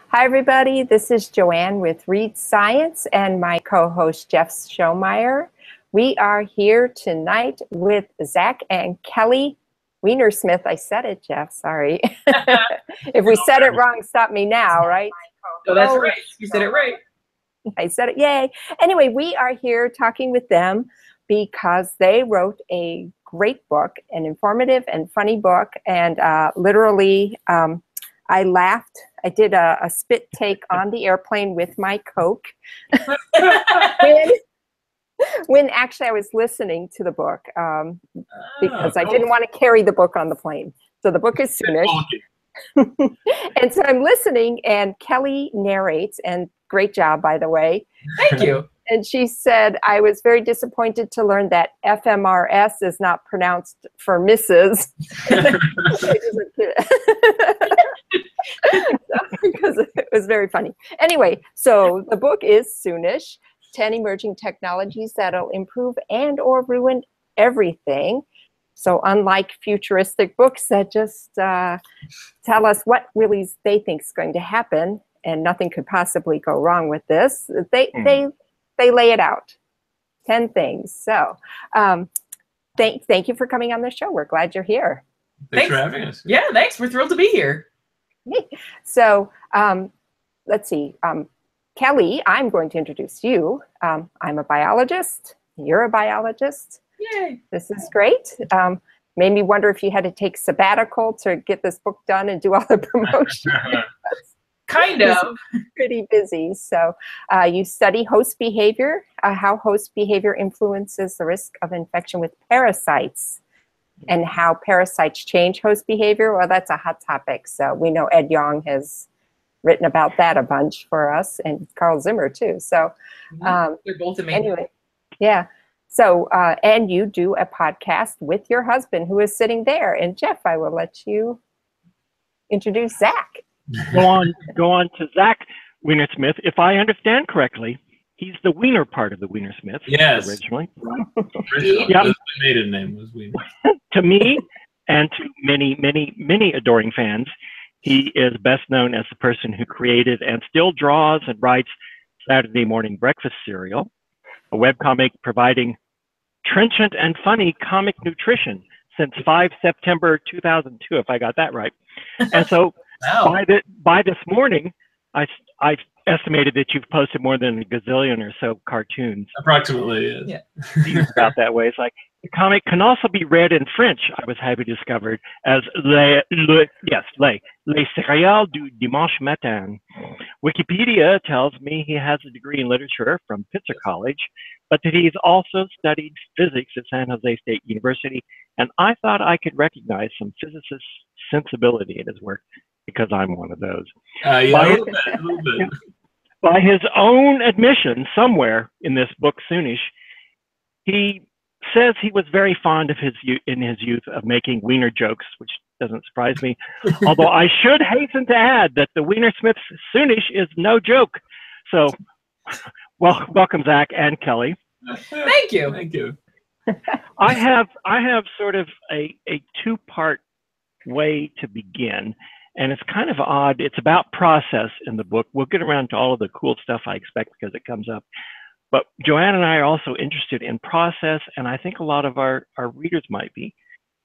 Hi, everybody. This is Joanne with Read Science and my co-host, Jeff Schomeyer. We are here tonight with Zach and Kelly Weinersmith. I said it, Jeff. Sorry. If we said it wrong, stop me now, right? Oh, that's right. You said it right. I said it. Yay. Anyway, we are here talking with them because they wrote a great book, an informative and funny book. And literally, I laughed. I did a spit take on the airplane with my Coke when actually I was listening to the book because I didn't want to carry the book on the plane. So the book is Soonish. And so I'm listening, and Kelly narrates, and great job, by the way. Thank you. And she said, I was very disappointed to learn that FMRS is not pronounced for Mrs. Because it was very funny. Anyway, so the book is Soonish, 10 Emerging Technologies That'll Improve and or Ruin Everything. So unlike futuristic books that just tell us what really they think is going to happen, and nothing could possibly go wrong with this, they lay it out, 10 things. So thank you for coming on the show. We're glad you're here. Thanks for having us. Yeah, thanks. We're thrilled to be here. So let's see. Kelly, I'm going to introduce you. I'm a biologist. You're a biologist. Yay. This is great. Made me wonder if you had to take sabbatical to get this book done and do all the promotion. Kind of. Pretty busy. So you study host behavior, how host behavior influences the risk of infection with parasites, and how parasites change host behavior. Well, that's a hot topic. So we know Ed Yong has written about that a bunch for us, and Carl Zimmer too. So they're both amazing. Anyway, yeah. So, and you do a podcast with your husband who is sitting there. And Jeff, I will let you introduce Zach. Go on to Zach Weinersmith. If I understand correctly, he's the Wiener part of the Weinersmith. Yes. Originally. Yeah. His maiden name was Wiener. To me, and to many adoring fans, he is best known as the person who created and still draws and writes Saturday Morning Breakfast Cereal, a webcomic providing trenchant and funny comic nutrition since 5 September 2002, if I got that right. And so Wow. by this morning, I've estimated that you've posted more than a gazillion or so cartoons. Approximately, yes. Yeah. About that way. It's like the comic can also be read in French, I was happy to discover, as les céréales du dimanche matin. Wikipedia tells me he has a degree in literature from Pitzer College, but that he's also studied physics at San Jose State University, and I thought I could recognize some physicist sensibility in his work because I'm one of those. Yeah, a little bit. By his own admission, somewhere in this book, Soonish, he says he was very fond of in his youth of making wiener jokes, which doesn't surprise me. Although I should hasten to add that the Weinersmith's Soonish is no joke. So, welcome Zach and Kelly. Thank you. Thank you. I have sort of a two-part way to begin. And it's kind of odd. It's about process in the book. We'll get around to all of the cool stuff I expect because it comes up. But Joanne and I are also interested in process, and I think a lot of our readers might be,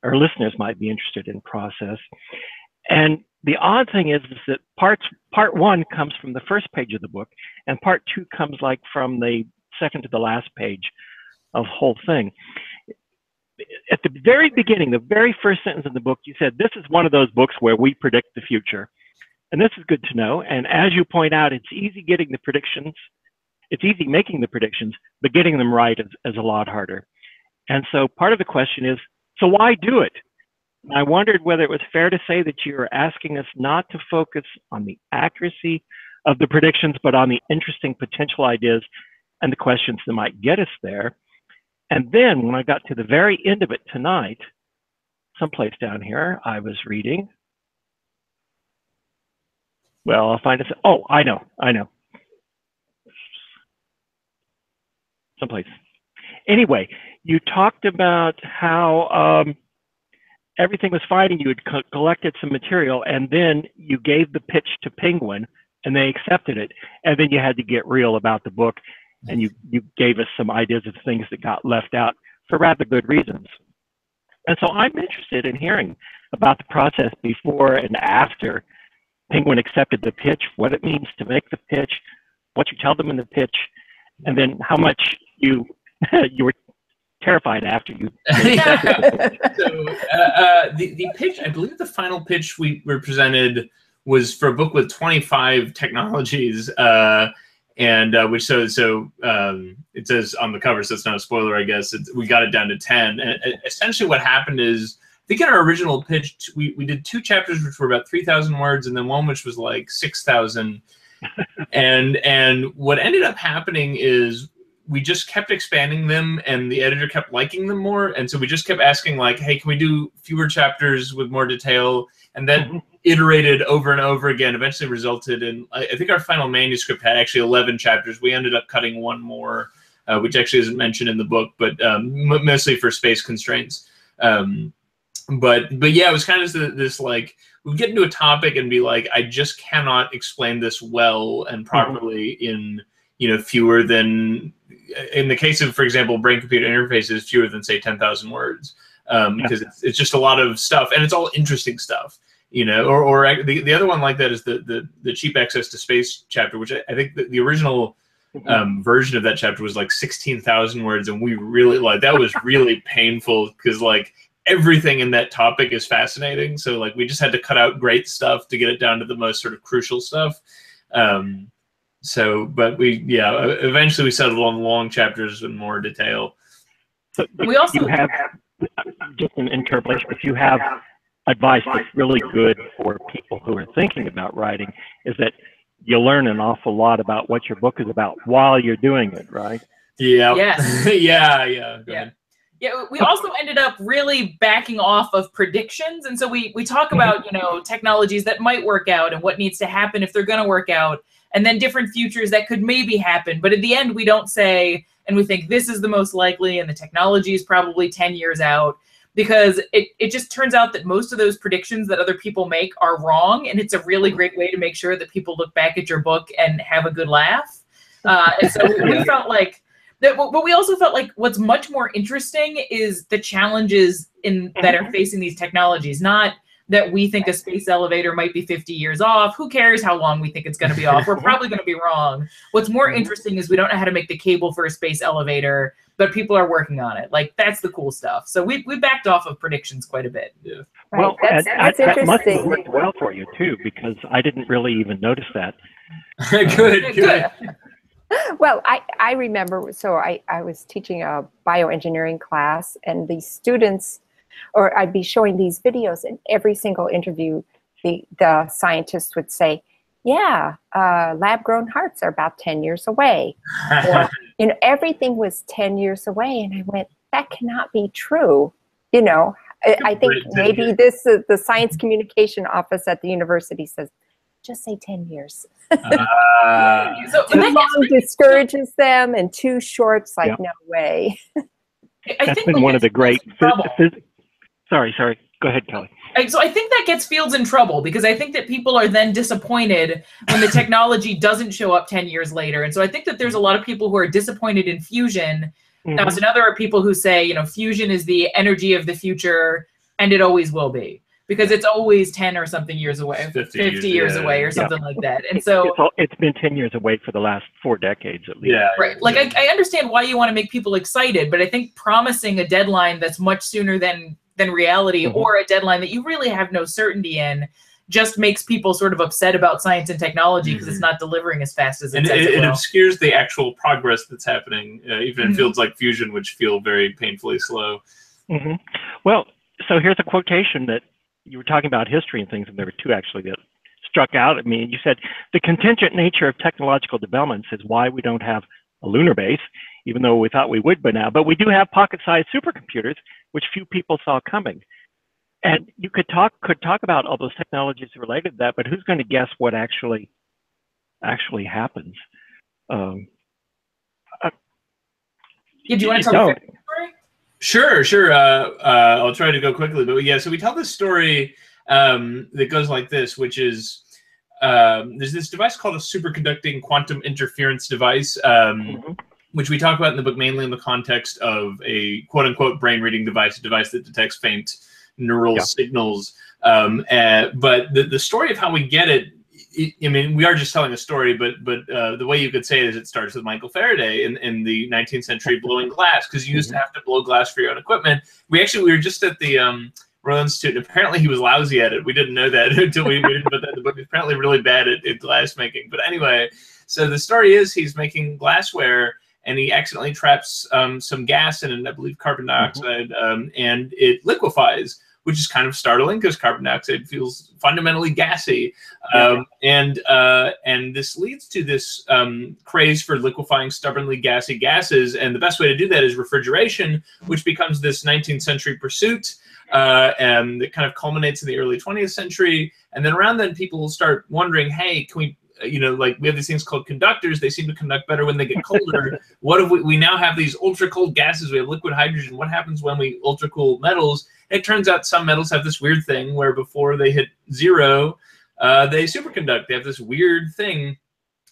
our listeners might be interested in process. And the odd thing is that part one comes from the first page of the book, and part two comes like from the second to the last page of the whole thing. At the very beginning, the very first sentence in the book, you said, this is one of those books where we predict the future. And this is good to know. And as you point out, it's easy getting the predictions. It's easy making the predictions, but getting them right is a lot harder. And so part of the question is, so why do it? And I wondered whether it was fair to say that you are asking us not to focus on the accuracy of the predictions, but on the interesting potential ideas and the questions that might get us there. And then when I got to the very end of it tonight, someplace down here, I was reading. Well, I'll find it. Oh, I know. Someplace. Anyway, you talked about how everything was fine and you had collected some material, and then you gave the pitch to Penguin and they accepted it. And then you had to get real about the book, and you gave us some ideas of things that got left out for rather good reasons. And so I'm interested in hearing about the process before and after Penguin accepted the pitch, what it means to make the pitch, what you tell them in the pitch, and then how much you were terrified after you. So the pitch, I believe the final pitch we were presented was for a book with 25 technologies, and which it says on the cover, so it's not a spoiler, I guess. We got it down to 10. And essentially what happened is, I think in our original pitch, we did 2 chapters which were about 3,000 words, and then one which was like 6,000. and what ended up happening is we just kept expanding them, and the editor kept liking them more. And so we just kept asking, like, hey, can we do fewer chapters with more detail? And then iterated over and over again, eventually resulted in, I think our final manuscript had actually 11 chapters. We ended up cutting one more, which actually isn't mentioned in the book, but mostly for space constraints. But yeah, it was kind of this like, we'd get into a topic and be like, I just cannot explain this well and properly in, fewer than, in the case of, for example, brain-computer interfaces, fewer than, say, 10,000 words. Because it's just a lot of stuff, and it's all interesting stuff, or the other one like that is the cheap access to space chapter, which I think the original version of that chapter was like 16,000 words, and we really that was really painful because like everything in that topic is fascinating. So like we just had to cut out great stuff to get it down to the most sort of crucial stuff. But eventually we settled on long chapters and more detail. So we also have, just an interpolation, if you have advice that's really good for people who are thinking about writing, is that you learn an awful lot about what your book is about while you're doing it, right? Yeah. Yes. Yeah. Yeah, we also ended up really backing off of predictions. And so we talk about, technologies that might work out and what needs to happen if they're going to work out, and then different futures that could maybe happen. But at the end, we don't say, and we think this is the most likely, and the technology is probably 10 years out, because it just turns out that most of those predictions that other people make are wrong. And it's a really great way to make sure that people look back at your book and have a good laugh. And so we felt like, but we also felt like what's much more interesting is the challenges that are facing these technologies. Not that we think a space elevator might be 50 years off. Who cares how long we think it's going to be off? We're probably going to be wrong. What's more interesting is we don't know how to make the cable for a space elevator, but people are working on it. Like, that's the cool stuff. So we backed off of predictions quite a bit. Yeah. Right. Well, that's that must have interesting. worked well for you too, because I didn't really even notice that. Good. Well, I remember, so I was teaching a bioengineering class, and the students, or I'd be showing these videos, and every single interview, the scientists would say, yeah, lab-grown hearts are about 10 years away. Or, everything was 10 years away, and I went, that cannot be true. I think maybe the science communication office at the university says, just say 10 years. So too long discourages them, and too short's like, no way. That's been one of the great. Sorry. Go ahead, Kelly. So I think that gets fields in trouble, because I think that people are then disappointed when the technology doesn't show up 10 years later. And so I think that there's a lot of people who are disappointed in fusion. Now, so now there are people who say, fusion is the energy of the future, and it always will be. Because it's always 10 or something years away, 50 years away or something like that. And so it's been 10 years away for the last 4 decades at least. Yeah. Right. Like I understand why you want to make people excited, but I think promising a deadline that's much sooner than reality, or a deadline that you really have no certainty in, just makes people sort of upset about science and technology because it's not delivering as fast as it says it will. It obscures the actual progress that's happening, even in fields like fusion, which feel very painfully slow. Well, so here's a quotation that you were talking about history and things, and there were 2 actually that struck out at me. And you said, the contingent nature of technological developments is why we don't have a lunar base, even though we thought we would by now. But we do have pocket-sized supercomputers, which few people saw coming. And you could talk about all those technologies related to that, but who's going to guess what actually happens? Do you want to tell the story? Sure. I'll try to go quickly, but yeah. So we tell this story that goes like this, which is there's this device called a superconducting quantum interference device, which we talk about in the book mainly in the context of a quote-unquote brain-reading device, a device that detects faint neural signals. But the story of how we get it, I mean, we are just telling a story, but the way you could say it is it starts with Michael Faraday in the 19th century blowing glass, because you used to have to blow glass for your own equipment. We were just at the Royal Institute, and apparently he was lousy at it. We didn't know that until we didn't put that in the book. He's apparently really bad at glass making. But anyway, so the story is he's making glassware, and he accidentally traps some gas in it, I believe carbon dioxide, and it liquefies, which is kind of startling because carbon dioxide feels fundamentally gassy. And this leads to this craze for liquefying stubbornly gassy gases. And the best way to do that is refrigeration, which becomes this 19th century pursuit. And it kind of culminates in the early 20th century. And then around then, people start wondering, hey, can we, like we have these things called conductors. They seem to conduct better when they get colder. What if we now have these ultra cold gases? We have liquid hydrogen. What happens when we ultra cool metals? It turns out some metals have this weird thing where before they hit zero, they superconduct. They have this weird thing.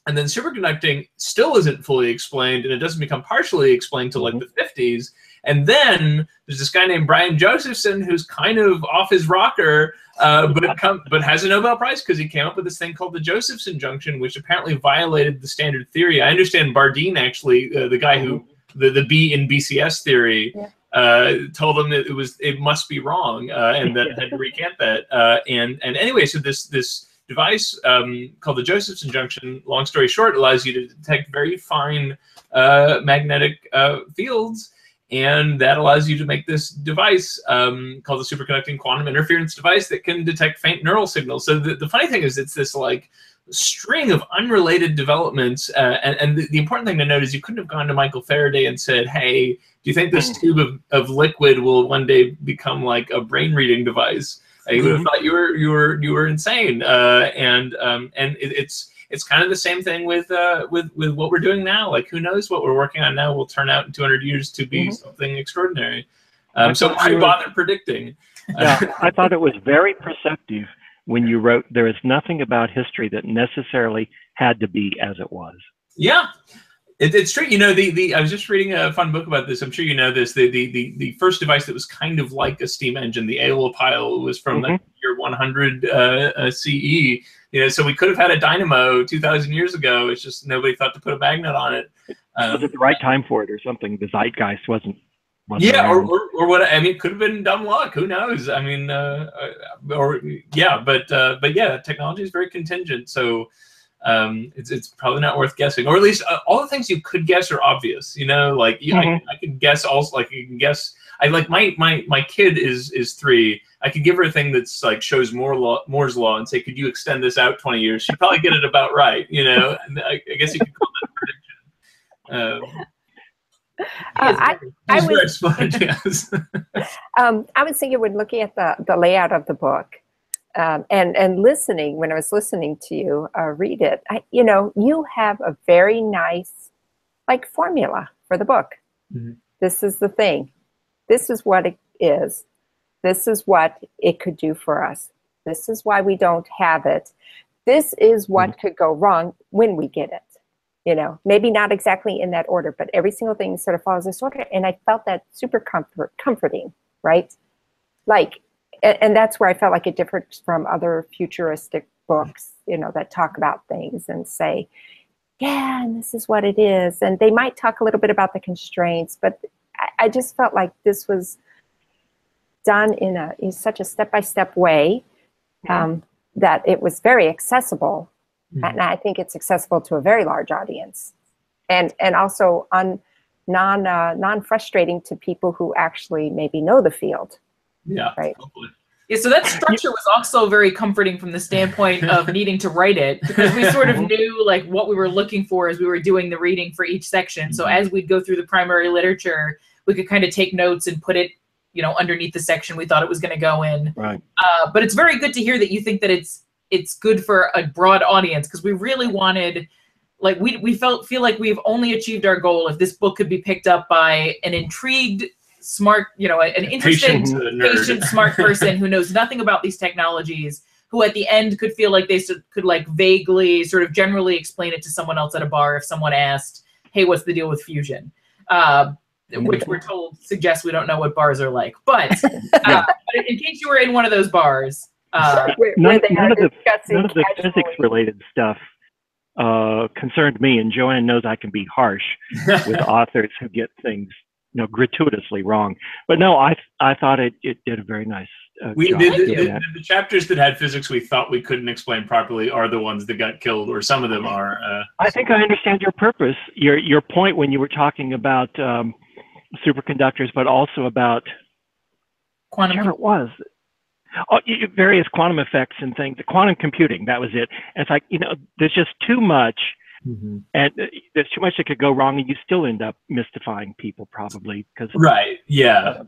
And then superconducting still isn't fully explained, and it doesn't become partially explained till like the 50s. And then there's this guy named Brian Josephson who's kind of off his rocker, but has a Nobel Prize because he came up with this thing called the Josephson junction, which apparently violated the standard theory. I understand Bardeen actually, the guy who the B in BCS theory, told them that it must be wrong, and that had to recant that. And anyway, so this device called the Josephson junction, long story short, allows you to detect very fine magnetic fields. And that allows you to make this device called the superconducting quantum interference device that can detect faint neural signals. So the funny thing is it's this like string of unrelated developments. And the important thing to note is you couldn't have gone to Michael Faraday and said, hey, do you think this tube of liquid will one day become like a brain reading device? You would have thought you were insane. And it's kind of the same thing with what we're doing now. Like, who knows what we're working on now will turn out in 200 years to be something extraordinary. So why bother predicting? I thought it was very perceptive when you wrote, there is nothing about history that necessarily had to be as it was. Yeah. It's true. I was just reading a fun book about this. I'm sure you know this. The first device that was kind of like a steam engine, the aeolipile, was from the year 100 CE. So we could have had a dynamo 2,000 years ago. It's just nobody thought to put a magnet on it. Was it the right time for it or something? The zeitgeist wasn't yeah, or what? I mean, it could have been dumb luck. Who knows? I mean, but yeah, technology is very contingent. So it's probably not worth guessing, or at least all the things you could guess are obvious. Like I could guess also. Like you can guess. I like my kid is 3. I could give her a thing that's like shows Moore's law and say, could you extend this out 20 years? She'd probably get it about right. And I guess you could call that a prediction. I was thinking when looking at the layout of the book and listening, when I was listening to you read it, you have a very nice formula for the book. This is the thing. This is what it is. This is what it could do for us. This is why we don't have it. This is what could go wrong when we get it. Maybe not exactly in that order, but every single thing sort of follows this order. And I felt that super comforting, right? And that's where I felt like it differed from other futuristic books, that talk about things and say, yeah, and this is what it is. And they might talk a little bit about the constraints, but I just felt like this was done in such a step-by-step way that it was very accessible. And I think it's accessible to a very large audience, and also non-frustrating to people who actually maybe know the field. Yeah, right. Hopefully. Yeah, so that structure was also very comforting from the standpoint of needing to write it, because we sort of knew what we were looking for as we were doing the reading for each section. So as we'd go through the primary literature, we could kind of take notes and put it, underneath the section we thought it was going to go in. Right. But it's very good to hear that you think that it's good for a broad audience, because we really wanted, we feel like we've only achieved our goal if this book could be picked up by an intrigued, smart, an interested, patient, smart person who knows nothing about these technologies, who at the end could feel like they could like vaguely sort of generally explain it to someone else at a bar if someone asked, hey, what's the deal with fusion? Which we're told suggests we don't know what bars are like. But in case you were in one of those bars, none of the physics-related stuff concerned me, and Joanne knows I can be harsh with authors who get things, gratuitously wrong. But no, I thought it did a very nice job. The chapters that had physics we thought we couldn't explain properly are the ones that got killed, or some of them are. I think I understand your purpose, your point when you were talking about superconductors, but also about quantum. Whatever it was. Various quantum effects and things. The quantum computing, that was it. And it's like, there's just too much, and there's too much that could go wrong, and you still end up mystifying people probably. Right. Yeah.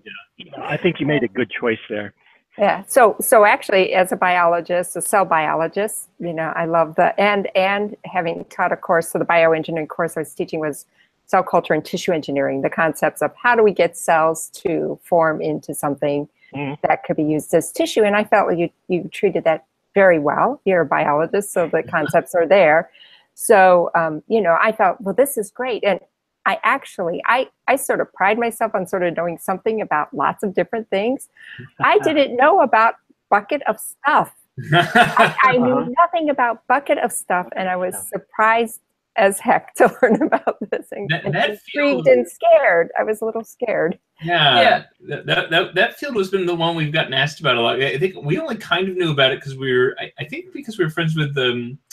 I think you made a good choice there. Yeah. So actually, as a biologist, a cell biologist, I love and having taught a course, so the bioengineering course I was teaching was cell culture and tissue engineering, the concepts of how do we get cells to form into something that could be used as tissue. And I felt like you treated that very well. You're a biologist, so the concepts are there. So, I thought, well, this is great. And I sort of pride myself on sort of knowing something about lots of different things. I didn't know about bucket of stuff. I knew nothing about bucket of stuff, and I was surprised as heck to learn about this and intrigued and scared. I was a little scared. Yeah. That field has been the one we've gotten asked about a lot. I think we only kind of knew about it because we were friends with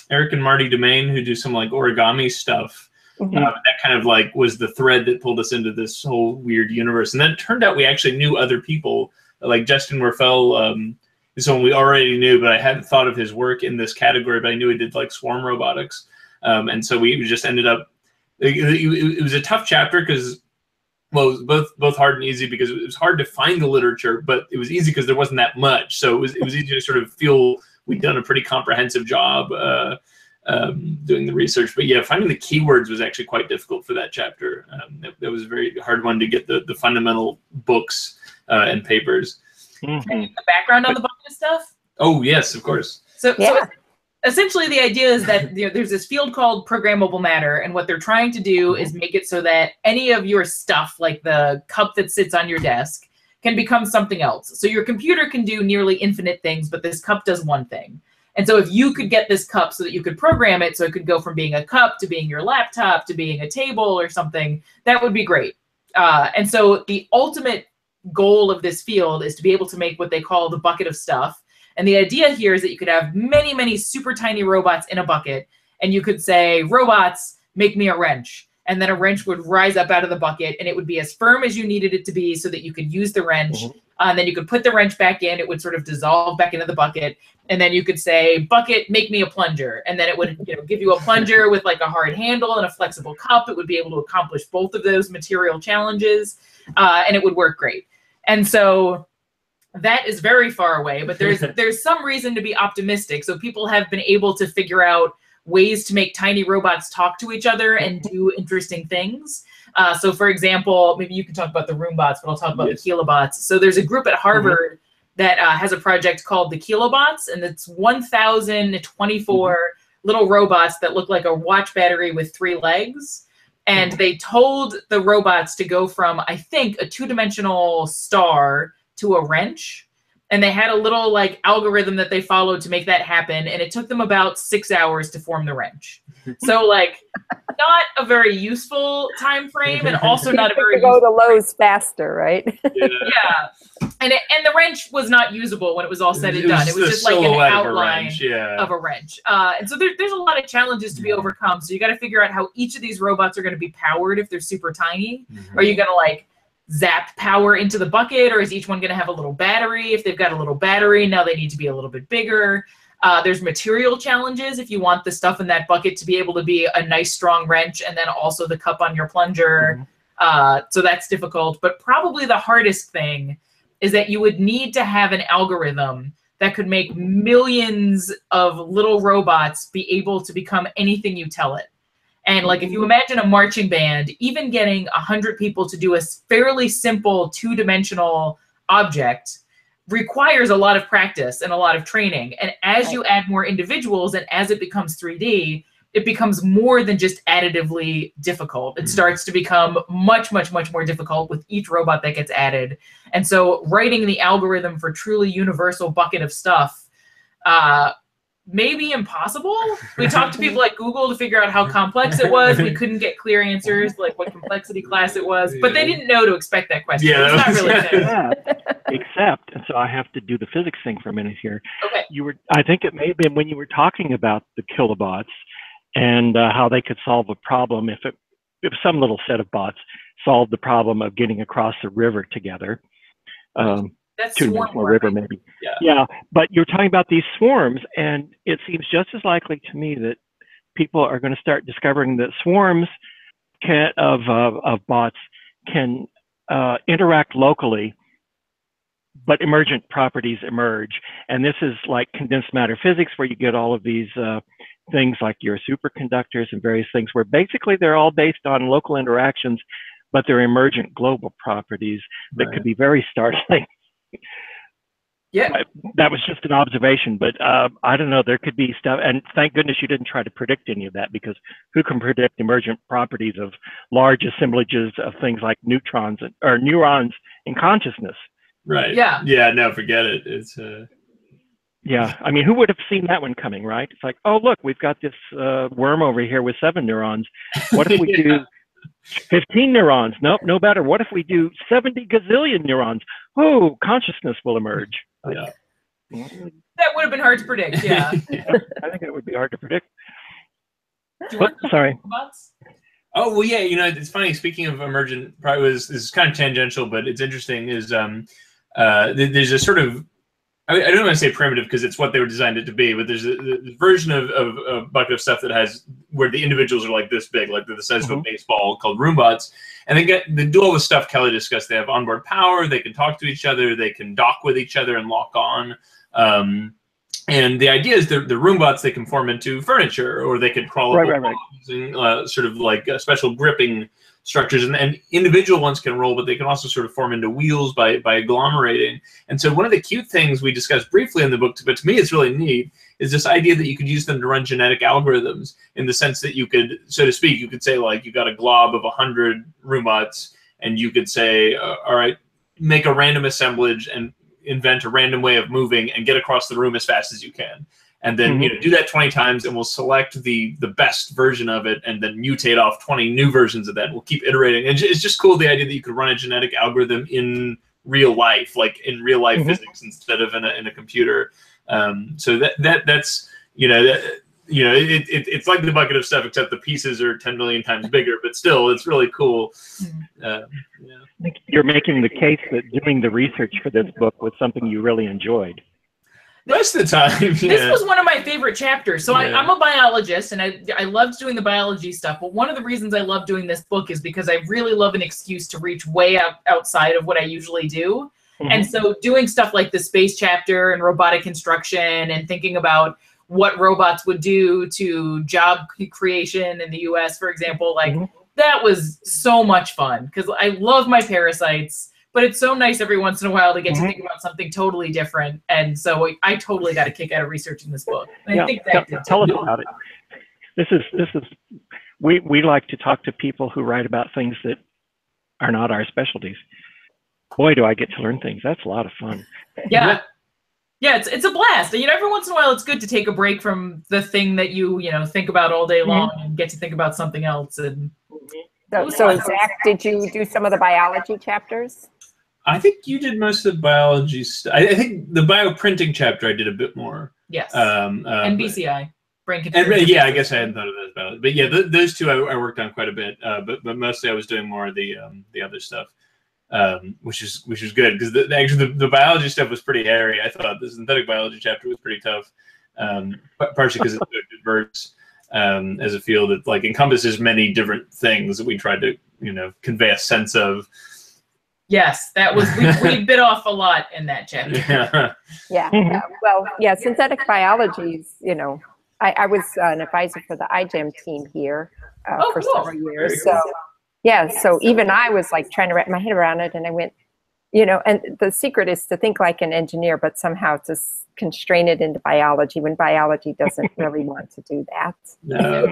Eric and Marty Domain, who do some like origami stuff. That kind of like was the thread that pulled us into this whole weird universe. And then it turned out we actually knew other people, like Justin Werfel is someone we already knew, but I hadn't thought of his work in this category, but I knew he did like swarm robotics. And so we just ended up, it was a tough chapter because, well, it was both hard and easy because it was hard to find the literature, but it was easy because there wasn't that much. So it was easy to sort of feel we'd done a pretty comprehensive job doing the research. But yeah, finding the keywords was actually quite difficult for that chapter. That was a very hard one to get the fundamental books and papers. Can you give the background on the bucket of stuff? Oh, yes, of course. So essentially, the idea is that there's this field called Programmable Matter, and what they're trying to do is make it so that any of your stuff, like the cup that sits on your desk, can become something else. So your computer can do nearly infinite things, but this cup does one thing. And so if you could get this cup so that you could program it so it could go from being a cup to being your laptop to being a table or something, that would be great. And so the ultimate goal of this field is to be able to make what they call the bucket of stuff. And the idea here is that you could have many, many super tiny robots in a bucket, and you could say, robots, make me a wrench. And then a wrench would rise up out of the bucket, and it would be as firm as you needed it to be so that you could use the wrench. And then you could put the wrench back in. It would sort of dissolve back into the bucket. And then you could say, bucket, make me a plunger. And then it would give you a plunger with like a hard handle and a flexible cup. It would be able to accomplish both of those material challenges, and it would work great. And so that is very far away, but there's some reason to be optimistic. So people have been able to figure out ways to make tiny robots talk to each other and do interesting things. So for example, maybe you can talk about the Roombots, but I'll talk about the Kilobots. So there's a group at Harvard that has a project called the Kilobots, and it's 1,024 little robots that look like a watch battery with 3 legs. And they told the robots to go from, I think, a 2-dimensional star to a wrench. And they had a little like algorithm that they followed to make that happen. And it took them about 6 hours to form the wrench. So like not a very useful time frame, and also not a very go to Lowe's faster, right? Yeah. And the wrench was not usable when it was all said and done. It was just like an outline of a wrench. And so there's a lot of challenges to be overcome. So you got to figure out how each of these robots are going to be powered if they're super tiny. Are you going to like zap power into the bucket, or is each one going to have a little battery? If they've got a little battery, now they need to be a little bit bigger. There's material challenges if you want the stuff in that bucket to be able to be a nice strong wrench, and then also the cup on your plunger. So that's difficult. But probably the hardest thing is that you would need to have an algorithm that could make millions of little robots be able to become anything you tell it. And like, if you imagine a marching band, even getting 100 people to do a fairly simple 2-dimensional object requires a lot of practice and a lot of training. And as you add more individuals and as it becomes 3D, it becomes more than just additively difficult. It starts to become much, much, much more difficult with each robot that gets added. And so writing the algorithm for truly universal bucket of stuff may be impossible. We talked to people like Google to figure out how complex it was. We couldn't get clear answers, like what complexity class it was, but they didn't know to expect that question. Yeah, it's not really fair. Yeah, except, and so I have to do the physics thing for a minute here. Okay. I think it may have been when you were talking about the kilobots and how they could solve a problem if some little set of bots solved the problem of getting across the river together. That's two-dimensional river, maybe. Yeah. Yeah, but you're talking about these swarms, and it seems just as likely to me that people are going to start discovering that swarms of bots can interact locally, but emergent properties emerge. And this is like condensed matter physics, where you get all of these things like your superconductors and various things, where basically they're all based on local interactions, but they're emergent global properties that could be very startling. Yeah, that was just an observation, but I don't know. There could be stuff, and thank goodness you didn't try to predict any of that, because who can predict emergent properties of large assemblages of things like neutrons or neurons in consciousness? Right. Yeah. Yeah. No, forget it. It's Yeah, I mean, who would have seen that one coming, right? It's like, oh look, we've got this worm over here with 7 neurons. What if we do 15 neurons? Nope, no better. What if we do 70 gazillion neurons? Oh, consciousness will emerge. Yeah. that would have been hard to predict. Yeah. I think it would be hard to predict. Do you want Sorry. robots? Oh, well, yeah, it's funny. Speaking of emergent, probably this is kind of tangential, but it's interesting, is there's a sort of, I don't want to say primitive because it's what they were designed it to be, but there's a version of a bucket of stuff that has, where the individuals are like this big, like they're the size of a baseball, called roombots. And they do all the stuff Kelly discussed. They have onboard power, they can talk to each other, they can dock with each other and lock on. And the idea is the roombots, they can form into furniture, or they could crawl up using sort of like special gripping structures, and individual ones can roll, but they can also sort of form into wheels by agglomerating. And so one of the cute things we discussed briefly in the book, but to me it's really neat, is this idea that you could use them to run genetic algorithms, in the sense that you could, so to speak, you could say, like, you got a glob of 100 roombots, and you could say, all right, make a random assemblage and invent a random way of moving and get across the room as fast as you can. And then do that 20 times, and we'll select the best version of it, and then mutate off 20 new versions of that. We'll keep iterating. And it's just cool, the idea that you could run a genetic algorithm in real life, like in real life physics, instead of in a computer. So that's it's like the bucket of stuff, except the pieces are 10 million times bigger. But still, it's really cool. I think you're making the case that doing the research for this book was something you really enjoyed. Most of the time, yeah. This was one of my favorite chapters. So I'm a biologist, and I loved doing the biology stuff. But one of the reasons I love doing this book is because I really love an excuse to reach way outside of what I usually do. And so doing stuff like the space chapter and robotic construction, and thinking about what robots would do to job creation in the US, for example, like that was so much fun, because I love my parasites. But it's so nice every once in a while to get to think about something totally different. And so I totally got a kick out of researching this book. And I think that tell us about it. This is we like to talk to people who write about things that are not our specialties. Boy, do I get to learn things. That's a lot of fun. Yeah. Yeah, it's a blast. Every once in a while it's good to take a break from the thing that you think about all day long and get to think about something else. And so Zach, did you do some of the biology chapters? I think you did most of the biology stuff. I think the bioprinting chapter I did a bit more. Yes. And BCI. Brain computer. And yeah, I guess I hadn't thought of those biology. But yeah, those two I worked on quite a bit. But mostly I was doing more of the other stuff, which is good, because actually the biology stuff was pretty hairy. I thought the synthetic biology chapter was pretty tough, partially because it's so diverse as a field. It like encompasses many different things that we tried to convey a sense of. Yes, that was we bit off a lot in that chapter. Yeah. Well, yeah, synthetic biology is, I was an advisor for the iGEM team here for several years. So yeah, so even I was like trying to wrap my head around it, and I went, you know, and the secret is to think like an engineer, but somehow to constrain it into biology when biology doesn't really want to do that. No.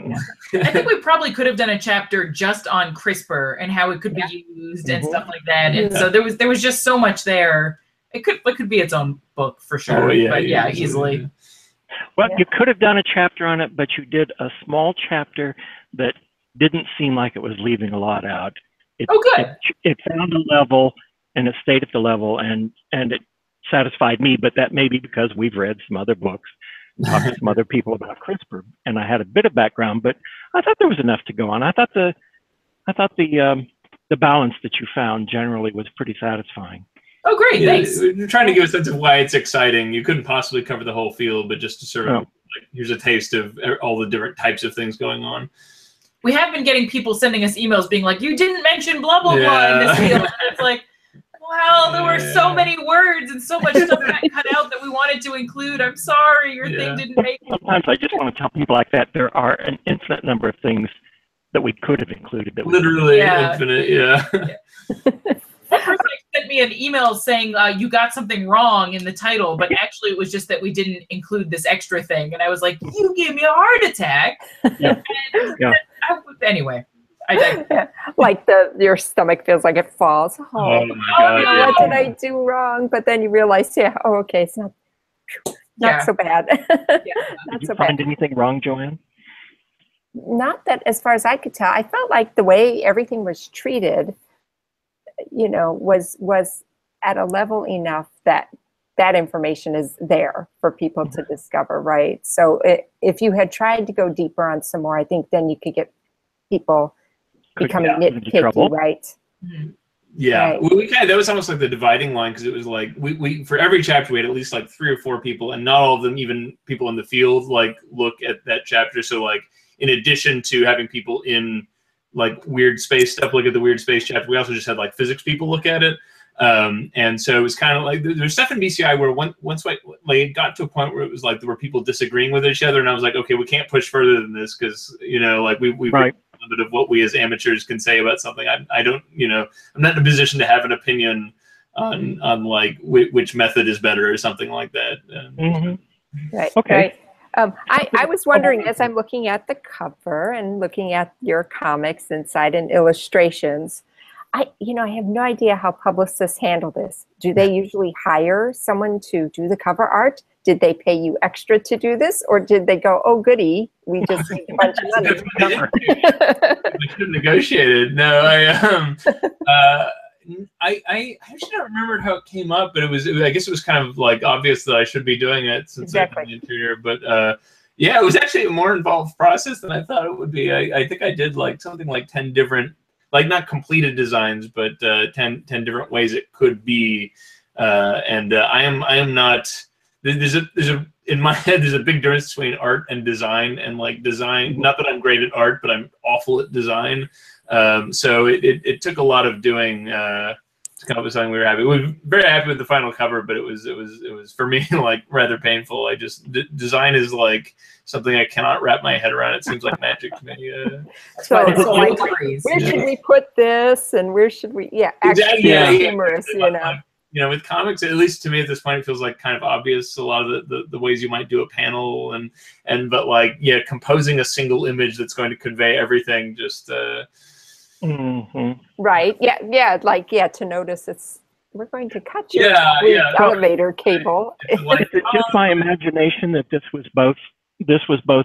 I think we probably could have done a chapter just on CRISPR and how it could be used and stuff like that. And so there was just so much there. It could be its own book for sure. Oh, yeah, but yeah, easily. easily. Well, you could have done a chapter on it, but you did a small chapter that didn't seem like it was leaving a lot out. It found a level, and it stayed at the level, and it satisfied me. But that may be because we've read some other books, talked to some other people about CRISPR, and I had a bit of background. But I thought there was enough to go on. I thought the balance that you found generally was pretty satisfying. Oh, great! Yeah, Thanks. we're trying to give a sense of why it's exciting. You couldn't possibly cover the whole field, but just to sort of like, here's a taste of all the different types of things going on. We have been getting people sending us emails being like, "You didn't mention blah blah blah in this field." And it's like, well, there were so many words and so much stuff got cut out that we wanted to include. I'm sorry, your thing didn't make it. Sometimes I just want to tell people like that there are an infinite number of things that we could have included. That Literally infinite, One person sent me an email saying you got something wrong in the title, but actually it was just that we didn't include this extra thing. And I was like, you gave me a heart attack. Anyway. Like your stomach feels like it falls. Oh my God, what did I do wrong? But then you realize, okay, it's not so bad. Did you find anything wrong, Joanne? Not that, as far as I could tell. I felt like the way everything was treated, you know, was at a level enough that information is there for people to discover, right? So if you had tried to go deeper on some more, I think then you could get people becoming nitpicky, right? Yeah, right. we kind of, that was almost like the dividing line, because it was like we for every chapter we had at least like 3 or 4 people, and not all of them even people in the field like look at that chapter. So like in addition to having people in like weird space stuff look at the weird space chapter, we also just had like physics people look at it. And so it was kind of like there's stuff in BCI where once it got to a point where it was like there were people disagreeing with each other, and I was like, okay, we can't push further than this, because you know, like we've limit of what we as amateurs can say about something. I don't, you know, I'm not in a position to have an opinion on like which method is better or something like that. Right. Okay. Right. I was wondering, as I'm looking at the cover and looking at your comics inside and illustrations, I have no idea how publicists handle this. Do they usually hire someone to do the cover art? Did they pay you extra to do this? Or did they go, oh, goody, we just need a bunch of money? We should have negotiated. No, I actually don't remember how it came up, but I guess it was kind of like obvious that I should be doing it since I'm in the interior. But yeah, it was actually a more involved process than I thought it would be. I think I did like something like 10 different, like not completed designs, but 10 different ways it could be. And I am not. There's in my head there's a big difference between art and design, and like design. Not that I'm great at art, but I'm awful at design. So it took a lot of doing to come up with something we were happy. We were very happy with the final cover, but it was for me like rather painful. I just design is like something I cannot wrap my head around. It seems like magic to me. So like, where should we put this, and where should we? Yeah, actually, humorous, you know. You know, with comics, at least to me at this point, it feels like kind of obvious a lot of the ways you might do a panel, but like composing a single image that's going to convey everything just. Right. Yeah. Like to notice we're going to cut your elevator cable. Is it just my imagination that this was both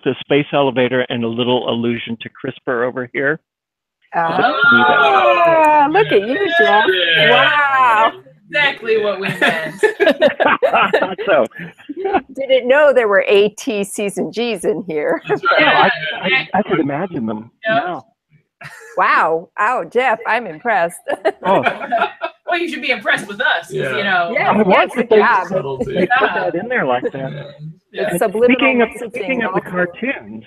a space elevator and a little allusion to CRISPR over here? Look at you, Jeff. Yeah. Wow. Exactly what we meant. So, didn't know there were AT, C's, and G's in here. Right. I could imagine them. Yeah. Wow. Oh, Jeff, I'm impressed. Well, you should be impressed with us, you know. Good job. They put that in there like that. It's subliminal speaking of the cartoons.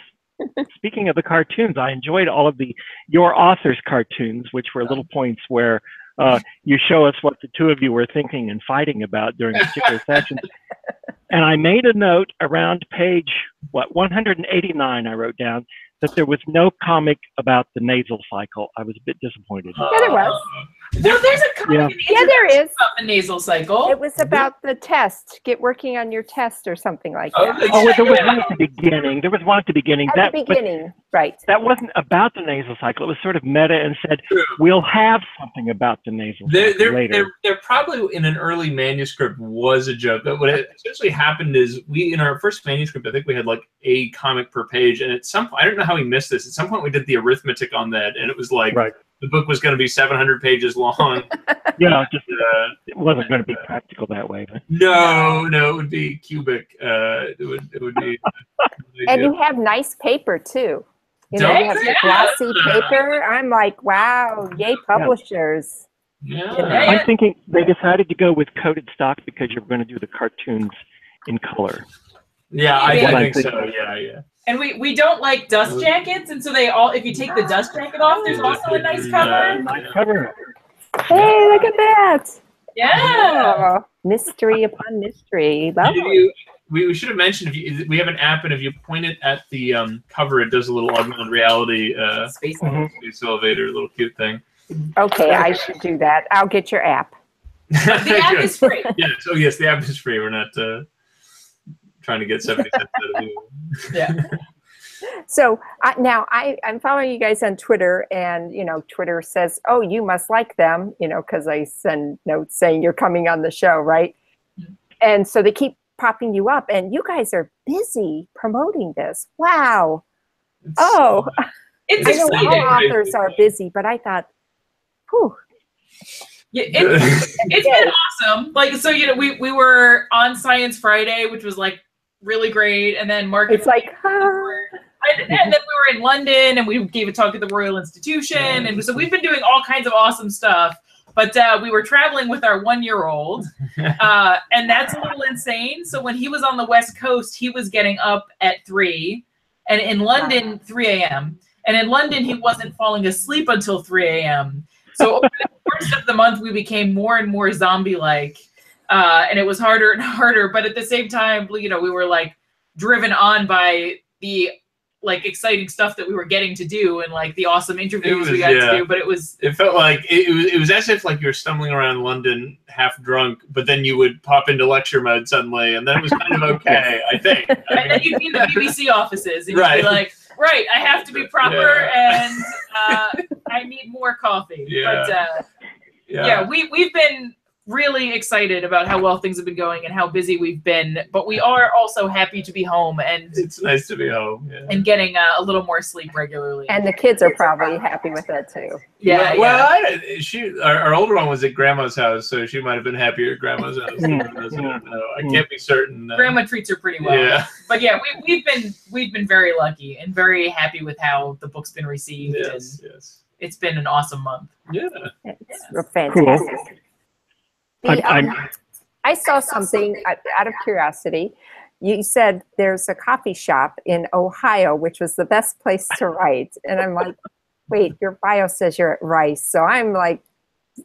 Speaking of the cartoons, I enjoyed all of your author's cartoons, which were little points where you show us what the two of you were thinking and fighting about during particular sessions. And I made a note around page 189. I wrote down that there was no comic about the nasal cycle. I was a bit disappointed. Yeah, there was. Well, there's a comic in the there is about the nasal cycle. It was about the test. Get working on your test or something like that. There was one at the beginning. There was one at the beginning. At the beginning, right. That wasn't about the nasal cycle. It was sort of meta and said, we'll have something about the nasal cycle later. There probably in an early manuscript was a joke. But what essentially happened is in our first manuscript, I think we had like a comic per page. And at some point, I don't know how we missed this. At some point we did the arithmetic on that. And it was like, the book was going to be 700 pages long. It wasn't going to be practical that way. But. No, it would be cubic. It would be. And you have nice paper too. You have glossy paper. I'm like, wow, yay, publishers. Yeah. I'm thinking they decided to go with coated stock because you're going to do the cartoons in color. Yeah, I think so. Yeah. And we don't like dust jackets, and so if you take the dust jacket off, there's also a nice cover. Hey, look at that! Yeah, oh, mystery upon mystery. We should have mentioned we have an app, and if you point it at the cover, it does a little augmented reality space elevator, little cute thing. Okay, I should do that. I'll get your app. The app is free. Yes, the app is free. We're not trying to get 70 cents out of you. Yeah. So now I'm following you guys on Twitter, and Twitter says, "Oh, you must like them," because I send notes saying you're coming on the show, right? Mm-hmm. And so they keep popping you up, and you guys are busy promoting this. Wow. It's I know all authors are busy, but I thought, whew. Yeah, it's been awesome. Like, so we were on Science Friday, which was like really great, and then Mark. It's like, and then we were in London, and we gave a talk at the Royal Institution, and so we've been doing all kinds of awesome stuff. But we were traveling with our 1-year-old, and that's a little insane. So when he was on the West Coast, he was getting up at 3, and in London 3 a.m. And in London, he wasn't falling asleep until 3 a.m. So over the course of the month, we became more and more zombie-like, and it was harder and harder. But at the same time, we were like driven on by the exciting stuff that we were getting to do and like the awesome interviews we got to do. But it felt like it was as if like you were stumbling around London half drunk, but then you would pop into lecture mode suddenly, and then it was kind of okay, I think. And then you'd be in the BBC offices, and you'd be like, right, I have to be proper, and I need more coffee. But we've been really excited about how well things have been going and how busy we've been, but we are also happy to be home, and it's nice to be home and getting a little more sleep regularly. And the kids are probably happy with that too. Our older one was at Grandma's house, so she might have been happier at Grandma's house. I can't be certain. Grandma treats her pretty well. Yeah. But we've been very lucky and very happy with how the book's been received. Yes. It's been an awesome month. Yeah. It's fantastic. Cool. I saw something out of curiosity. You said there's a coffee shop in Ohio, which was the best place to write. And I'm like, wait, your bio says you're at Rice. So I'm like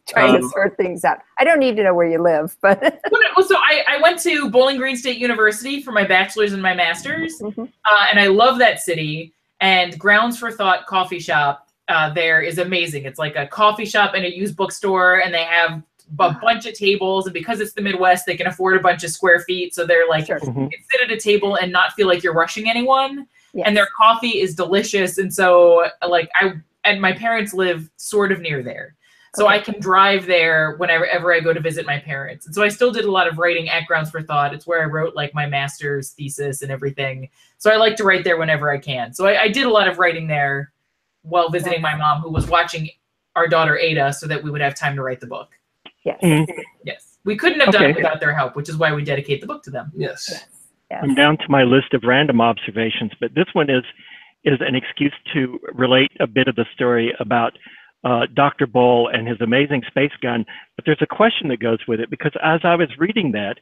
trying to sort things out. I don't need to know where you live, but. So I went to Bowling Green State University for my bachelor's and my master's. Mm-hmm. And I love that city. And Grounds for Thought coffee shop there is amazing. It's like a coffee shop and a used bookstore, and they have a bunch of tables, and because it's the Midwest, they can afford a bunch of square feet, so they're like, you can sit at a table and not feel like you're rushing anyone. And their coffee is delicious, and so and my parents live sort of near there, so I can drive there whenever I go to visit my parents. And so I still did a lot of writing at Grounds for Thought. It's where I wrote like my master's thesis and everything, so I like to write there whenever I can. So I did a lot of writing there while visiting my mom, who was watching our daughter Ada, so that we would have time to write the book. Yes. Mm-hmm. Yes. We couldn't have done it without their help, which is why we dedicate the book to them. Yes. I'm down to my list of random observations, but this one is an excuse to relate a bit of the story about Dr. Bull and his amazing space gun. But there's a question that goes with it, because as I was reading that,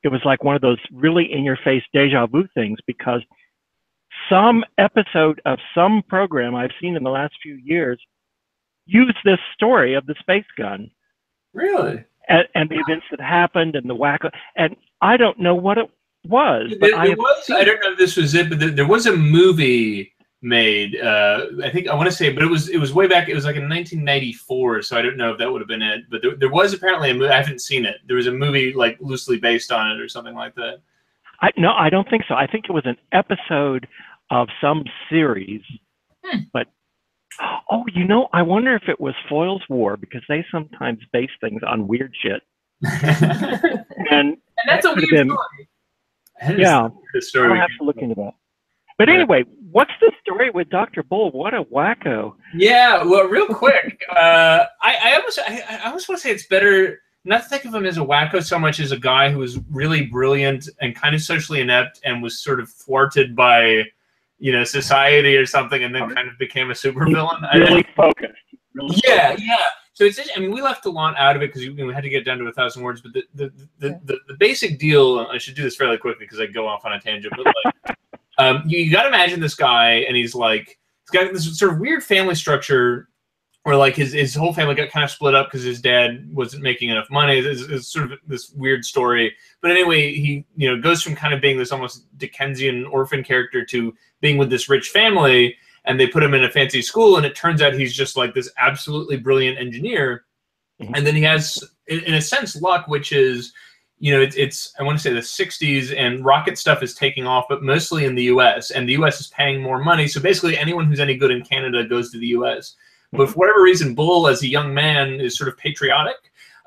it was like one of those really in-your-face deja vu things, because some episode of some program I've seen in the last few years used this story of the space gun. Really? And the events that happened and the wacko, and I don't know what it was. But I don't know if this was it, but there was a movie made. I think I want to say, but it was way back. It was like in 1994, so I don't know if that would have been it. But there was apparently a movie. I haven't seen it. There was a movie like loosely based on it or something like that. No, I don't think so. I think it was an episode of some series, but oh, you know, I wonder if it was Foyle's War, because they sometimes base things on weird shit. and that's a weird story. Yeah, story. I'll have to look into that. But anyway, what's the story with Dr. Bull? What a wacko. Yeah, well, real quick, I almost want to say it's better not to think of him as a wacko so much as a guy who was really brilliant and kind of socially inept and was sort of thwarted by, you know, society or something, and then kind of became a supervillain. Really focused. Yeah. So it's, I mean, we left a lot out of it because we had to get down to 1,000 words. But the basic deal, I should do this fairly quickly because I go off on a tangent. But like, you got to imagine this guy, and he's got this sort of weird family structure where like his whole family got kind of split up because his dad wasn't making enough money. It's sort of this weird story. But anyway, he goes from kind of being this almost Dickensian orphan character to being with this rich family, and they put him in a fancy school, and it turns out he's just like this absolutely brilliant engineer. And then he has, in a sense, luck, which is, it's I want to say the 60s, and rocket stuff is taking off, but mostly in the US, and the US is paying more money. So basically anyone who's any good in Canada goes to the US. But for whatever reason, Bull, as a young man, is sort of patriotic.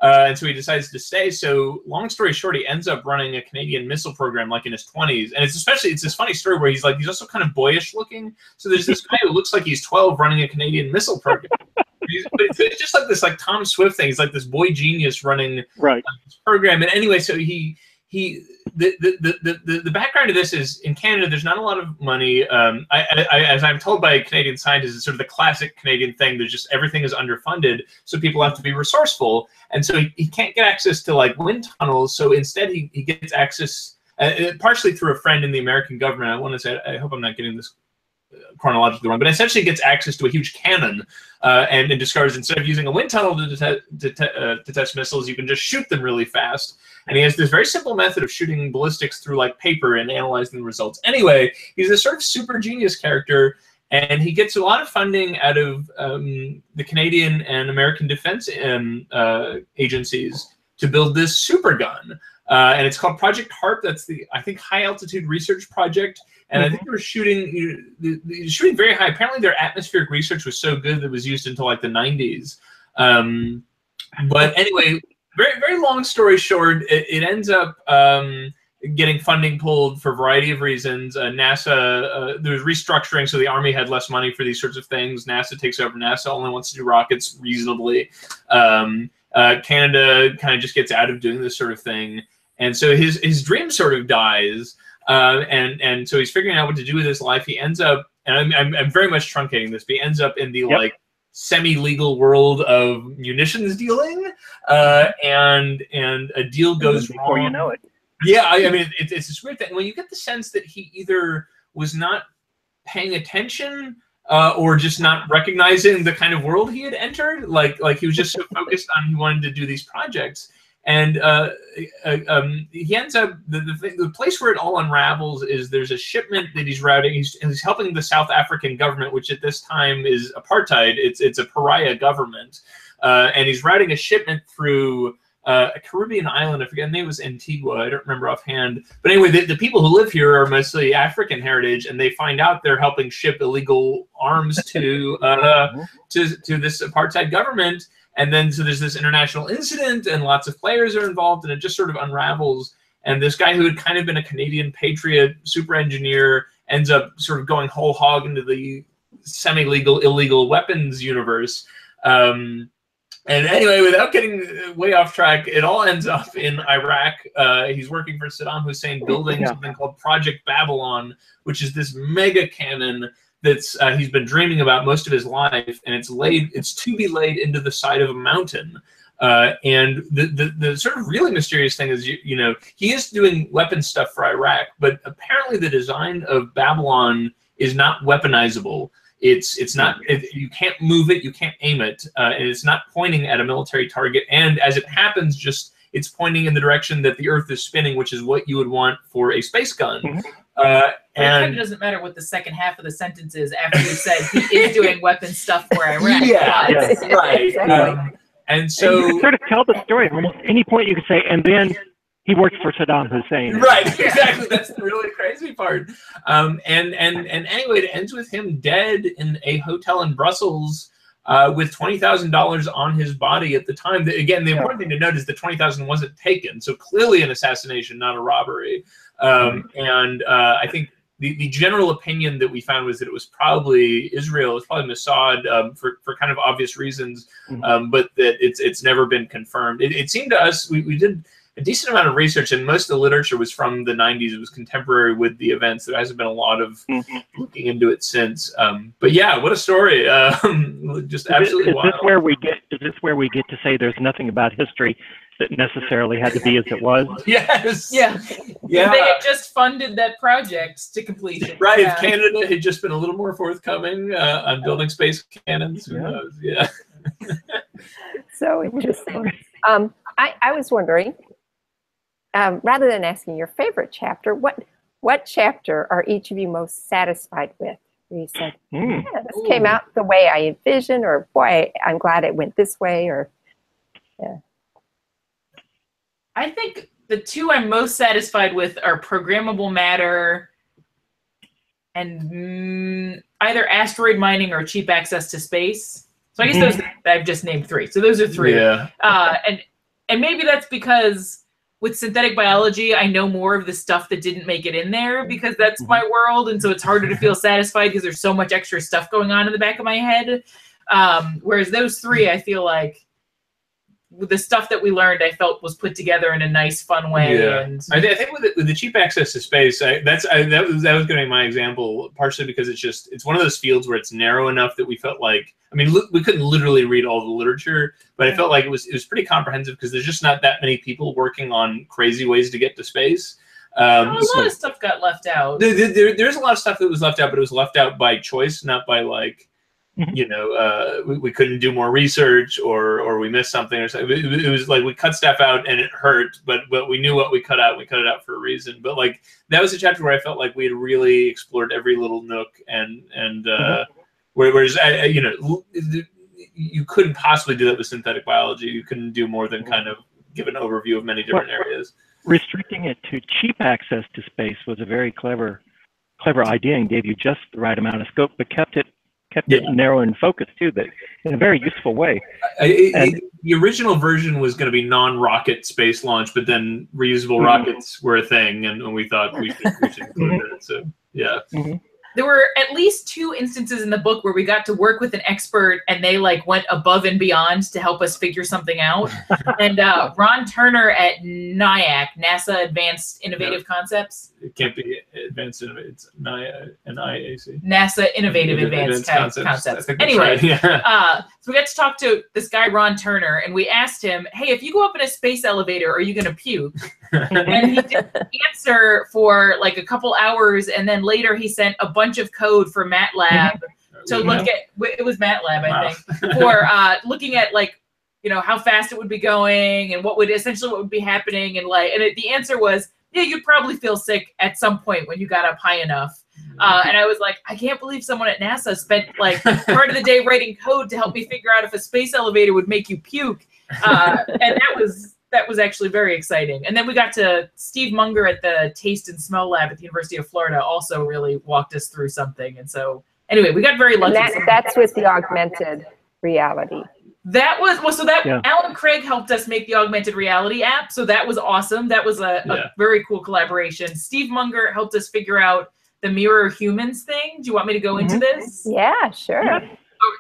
And so he decides to stay. So long story short, he ends up running a Canadian missile program like in his 20s. And it's this funny story where he's also kind of boyish looking. So there's this guy who looks like he's 12 running a Canadian missile program. But it's just like this like Tom Swift thing. He's like this boy genius running this program. And anyway, so the background of this is, in Canada, there's not a lot of money. As I'm told by Canadian scientists, it's sort of the classic Canadian thing. There's just, everything is underfunded, so people have to be resourceful. And so he can't get access to like wind tunnels. So instead, he gets access partially through a friend in the American government. I want to say, I hope I'm not getting this chronologically wrong, but essentially gets access to a huge cannon, and discovers instead of using a wind tunnel to test missiles, you can just shoot them really fast. And he has this very simple method of shooting ballistics through like paper and analyzing the results. Anyway, he's this sort of super genius character, and he gets a lot of funding out of the Canadian and American defense agencies to build this super gun. And it's called Project HARP. That's the, I think, high altitude research project. And I think they were shooting very high. Apparently their atmospheric research was so good that it was used until like the 90s. But anyway, very, very long story short, it ends up getting funding pulled for a variety of reasons. NASA, there was restructuring, so the Army had less money for these sorts of things. NASA takes over. NASA only wants to do rockets reasonably. Canada kind of just gets out of doing this sort of thing. And so his dream sort of dies. And so he's figuring out what to do with his life. He ends up, and I'm very much truncating this, but he ends up in the like semi-legal world of munitions dealing, and a deal goes wrong. Before you know it. Yeah, I mean, it's this weird thing. When you get the sense that he either was not paying attention, or just not recognizing the kind of world he had entered, like he was just so focused on he wanted to do these projects. And he ends up, the place where it all unravels is there's a shipment that he's routing. He's helping the South African government, which at this time is apartheid. It's a pariah government. And he's routing a shipment through a Caribbean island. I forget, the name was Antigua. I don't remember offhand. But anyway, the people who live here are mostly African heritage, and they find out they're helping ship illegal arms to this apartheid government. And then so there's this international incident, and lots of players are involved, and it just sort of unravels. And this guy who had kind of been a Canadian patriot, super engineer, ends up sort of going whole hog into the semi-legal, illegal weapons universe. And anyway, without getting way off track, it all ends up in Iraq. He's working for Saddam Hussein, building something called Project Babylon, which is this mega cannon that's he's been dreaming about most of his life, and it's to be laid into the side of a mountain. And the sort of really mysterious thing is, he is doing weapon stuff for Iraq, but apparently the design of Babylon is not weaponizable. It's not, you can't move it, you can't aim it, and it's not pointing at a military target. And as it happens, it's pointing in the direction that the Earth is spinning, which is what you would want for a space gun. It kind And of doesn't matter what the second half of the sentence is after you said he is doing weapon stuff for Iraq. yeah, but- right. Exactly. And And so, you can sort of tell the story at almost any point. You could say, and then he worked for Saddam Hussein. right, exactly. That's the really crazy part. And anyway, it ends with him dead in a hotel in Brussels with $20,000 on his body at the time. Again, the important thing to note is that $20,000 wasn't taken, so clearly an assassination, not a robbery. And I think the general opinion that we found was that it was probably Israel, it's probably Mossad for kind of obvious reasons, but that it's never been confirmed. It seemed to us, we did a decent amount of research, and most of the literature was from the 90s. It was contemporary with the events. There hasn't been a lot of looking into it since. But yeah, what a story! Just absolutely wild. Is this where we get to say there's nothing about history that necessarily had to be as it was? Yes. Yeah. Yeah. They had just funded that project to completion. Right. Yeah. If Canada had just been a little more forthcoming on building space cannons, who knows? Yeah. So interesting. I was wondering, rather than asking your favorite chapter, what chapter are each of you most satisfied with? Where you said, yeah, this came out the way I envisioned, or boy, I'm glad it went this way, or yeah. I think the two I'm most satisfied with are Programmable Matter and either asteroid mining or cheap access to space. So I guess those I've just named three. So those are three. Yeah. And maybe that's because with synthetic biology, I know more of the stuff that didn't make it in there because that's my world. And so it's harder to feel satisfied because there's so much extra stuff going on in the back of my head. Whereas those three, I feel like with the stuff that we learned, I felt was put together in a nice, fun way. Yeah. And I think with the cheap access to space, that was going to be my example, partially because it's one of those fields where it's narrow enough that we felt like, I mean, we couldn't literally read all the literature, but I felt like it was pretty comprehensive because there's just not that many people working on crazy ways to get to space. a lot of stuff got left out. There's a lot of stuff that was left out, but it was left out by choice, not by like, you know, we couldn't do more research or we missed something or something. It was like we cut stuff out and it hurt, but we knew what we cut out. We cut it out for a reason. But like that was a chapter where I felt like we had really explored every little nook and whereas you know, you couldn't possibly do that with synthetic biology. You couldn't do more than kind of give an overview of many different areas. Restricting it to cheap access to space was a very clever idea and gave you just the right amount of scope, but kept it narrow and focused too, but in a very useful way. The original version was going to be non-rocket space launch, but then reusable rockets were a thing, and we thought we should include that. So yeah. There were at least 2 instances in the book where we got to work with an expert and they like went above and beyond to help us figure something out. And Ron Turner at NIAC, NASA Advanced Innovative Concepts. It can't be Advanced Innovative, it's NIAC. NASA Innovative Advanced Concepts. Anyway, right. Yeah. so we got to talk to this guy, Ron Turner, and we asked him, hey, if you go up in a space elevator, are you going to puke? And he didn't answer for like a couple hours, and then later he sent a bunch of code for MATLAB to look at, it was MATLAB, I think, for looking at like, you know, how fast it would be going and what would be happening. And like, and the answer was, yeah, you'd probably feel sick at some point when you got up high enough. And I was like, I can't believe someone at NASA spent like part of the day writing code to help me figure out if a space elevator would make you puke. And that was actually very exciting. And then we got to Steve Munger at the Taste and Smell Lab at the University of Florida also really walked us through something. And so anyway, we got very lucky. And that's with the augmented reality. That was, Alan Craig helped us make the augmented reality app. So that was awesome. That was a very cool collaboration. Steve Munger helped us figure out the mirror humans thing. Do you want me to go into this? Yeah, sure. Yeah,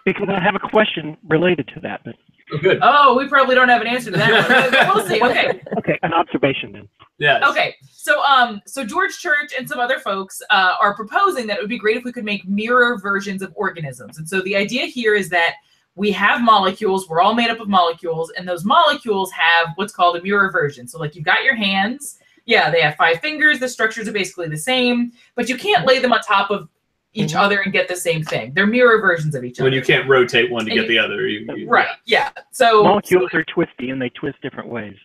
because I have a question related to that. But Oh, good. Oh, we probably don't have an answer to that one. We'll see. Okay. Okay, an observation then. Yes. Okay. So so George Church and some other folks are proposing that it would be great if we could make mirror versions of organisms. And so the idea here is that we have molecules, we're all made up of molecules, and those molecules have what's called a mirror version. So like you've got your hands, yeah, they have 5 fingers, the structures are basically the same, but you can't lay them on top of each other and get the same thing. They're mirror versions of each other. When you can't rotate one to get the other. Right, yeah. So molecules are twisty and they twist different ways.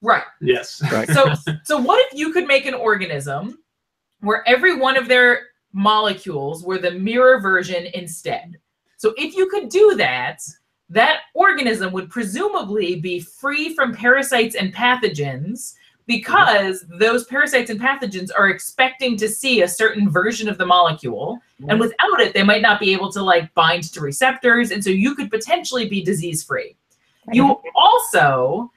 Right. Yes. Right. So what if you could make an organism where every one of their molecules were the mirror version instead. So if you could do that, that organism would presumably be free from parasites and pathogens, because those parasites and pathogens are expecting to see a certain version of the molecule. And without it, they might not be able to like bind to receptors. And so you could potentially be disease-free. You also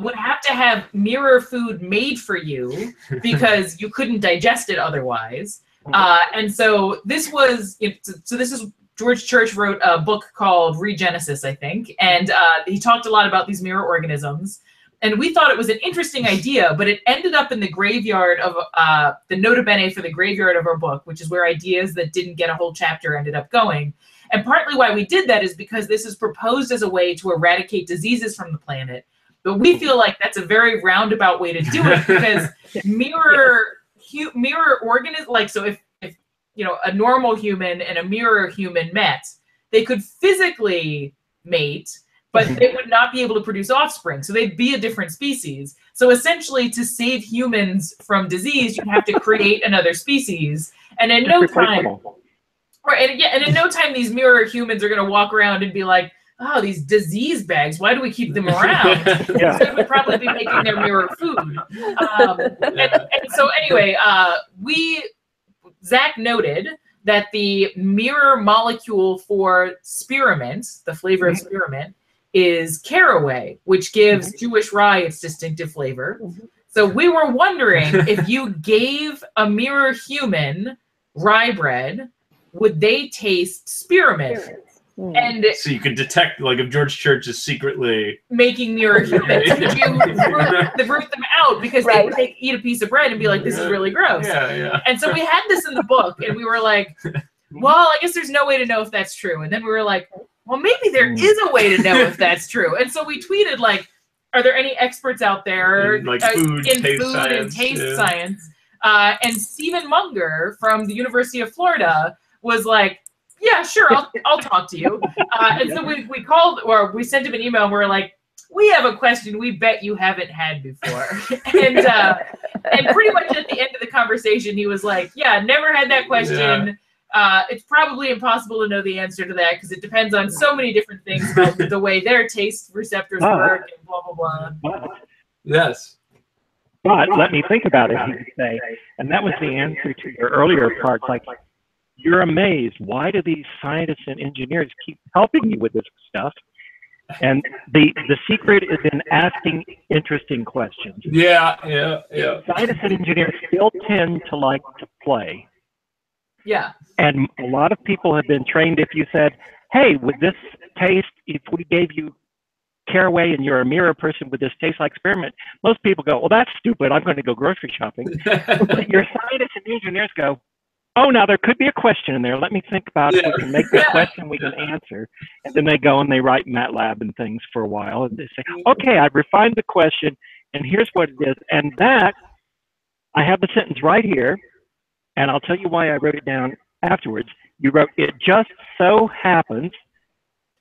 would have to have mirror food made for you because you couldn't digest it otherwise. And so this was, this is, George Church wrote a book called Regenesis, I think. And he talked a lot about these mirror organisms. And we thought it was an interesting idea, but it ended up in the graveyard of the nota bene for the graveyard of our book, which is where ideas that didn't get a whole chapter ended up going. And partly why we did that is because this is proposed as a way to eradicate diseases from the planet. But we feel like that's a very roundabout way to do it, because mirror organisms, like, so if you know, a normal human and a mirror human met, they could physically mate, but they would not be able to produce offspring. So they'd be a different species. So essentially, to save humans from disease, you have to create another species. And in no time, and in no time, these mirror humans are going to walk around and be like, oh, these disease bags, why do we keep them around? Instead, we'd probably be making their mirror food. And so anyway, Zach noted that the mirror molecule for spearmint, the flavor of spearmint, is caraway, which gives Jewish rye its distinctive flavor. So we were wondering, if you gave a mirror human rye bread, would they taste spearmint? And so you could detect, like, if George Church is secretly making mirror humans, could you root them out, because they would eat a piece of bread and be like, this is really gross. And so we had this in the book, and we were like, well, I guess there's no way to know if that's true. And then we were like, well, maybe there is a way to know if that's true. And so we tweeted, like, are there any experts out there in, like, food and taste science? And Stephen Munger from the University of Florida was like, yeah, sure, I'll talk to you. And so we called, or we sent him an email, and we were like, we have a question we bet you haven't had before. And pretty much at the end of the conversation, he was like, yeah, never had that question. It's probably impossible to know the answer to that, because it depends on so many different things about the way their taste receptors work and blah, blah, blah. Yes. But let me think about it, he would say. And that was the answer to your earlier parts, like, you're amazed. Why do these scientists and engineers keep helping you with this stuff? And the secret is in asking interesting questions. Scientists and engineers still tend to like to play. And a lot of people have been trained, if you said, hey, would this taste, if we gave you caraway and you're a mirror person, would this taste like spearmint? Most people go, well, that's stupid. I'm going to go grocery shopping. But your scientists and engineers go, oh, now there could be a question in there. Let me think about it. We can make the question we can answer. And then they go and they write MATLAB and things for a while. And they say, okay, I've refined the question, and here's what it is. And that, I have the sentence right here, and I'll tell you why I wrote it down afterwards. You wrote, it just so happens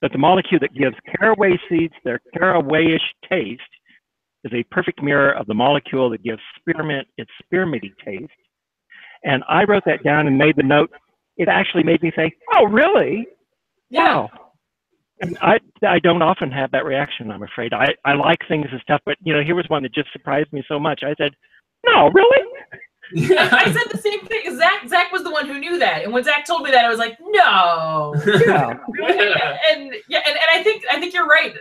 that the molecule that gives caraway seeds their carawayish taste is a perfect mirror of the molecule that gives spearmint its spearminty taste. And I wrote that down and made the note. It actually made me say, oh, really? Wow. And I don't often have that reaction, I'm afraid. I like things and stuff, but, you know, here was one that just surprised me so much. I said, no, really? I said the same thing. Zach was the one who knew that, and when Zach told me that, I was like, no. And I think you're right.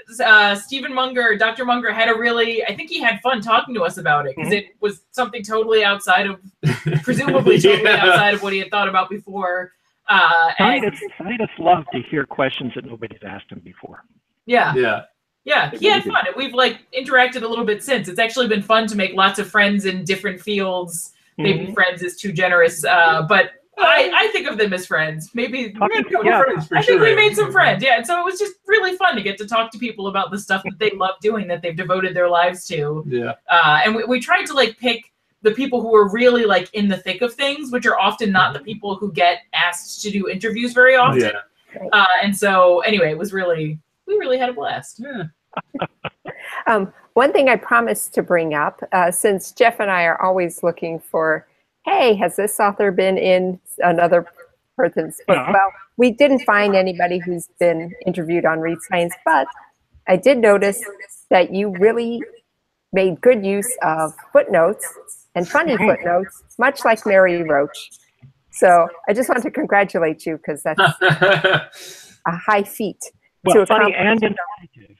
Stephen Munger, Dr. Munger, had I think he had fun talking to us about it, because it was something totally outside of, presumably totally outside of what he had thought about before. Scientists love to hear questions that nobody's asked them before. He had fun. We've like interacted a little bit since. It's actually been fun to make lots of friends in different fields. Maybe friends is too generous, but I think of them as friends. Maybe I think we made some friends. And so it was just really fun to get to talk to people about the stuff that they love doing, that they've devoted their lives to. And we tried to like pick the people who are really like in the thick of things, which are often not the people who get asked to do interviews very often. And so anyway, we really had a blast. One thing I promised to bring up, since Jeff and I are always looking for hey, has this author been in another person's book? Yeah. Well, we didn't find anybody who's been interviewed on Read Science, but I did notice that you really made good use of footnotes and funny footnotes, much like Mary Roach. So I just want to congratulate you because that's a high feat. Well, to funny accomplish. and informative.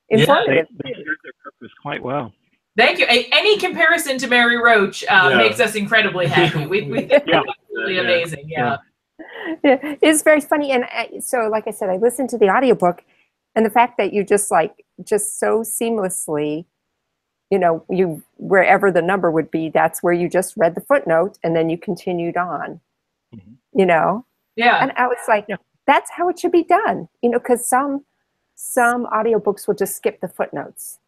Informative. They served their purpose quite well. Thank you. Any comparison to Mary Roach makes us incredibly happy. We think that's absolutely amazing. Yeah. Yeah, it's very funny. And so, like I said, I listened to the audiobook, and the fact that you just so seamlessly, you wherever the number would be, that's where you just read the footnote and then you continued on, Yeah. And I was like, that's how it should be done, because some audiobooks will just skip the footnotes.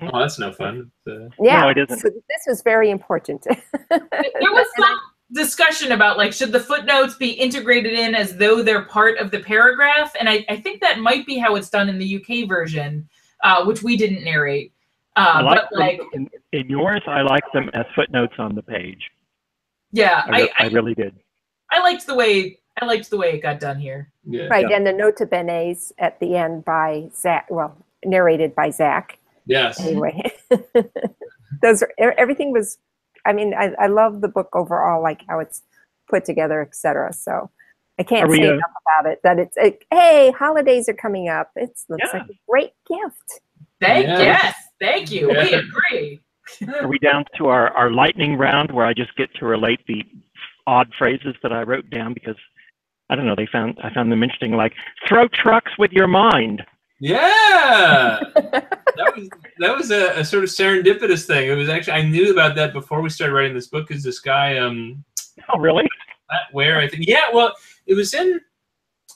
Oh, that's no fun. Yeah, No, it isn't. so this was very important. There was some discussion about should the footnotes be integrated in as though they're part of the paragraph, and I think that might be how it's done in the UK version, which we didn't narrate. In yours, I like them as footnotes on the page. Yeah, I really did. I liked the way it got done here. Yeah. Right, and the nota benes at the end by Zach, narrated by Zach. Yes. Anyway, everything was, I love the book overall, like how it's put together, etc. So I can't say enough about it, that it's, hey, holidays are coming up. It looks like a great gift. Yes, thank you. We agree. Are we down to our lightning round where I just get to relate the odd phrases that I wrote down because, I don't know, I found them interesting, like, throw trucks with your mind. Yeah, that was a sort of serendipitous thing. It was actually, I knew about that before we started writing this book. Because this guy, oh really? Where I think, well, it was in.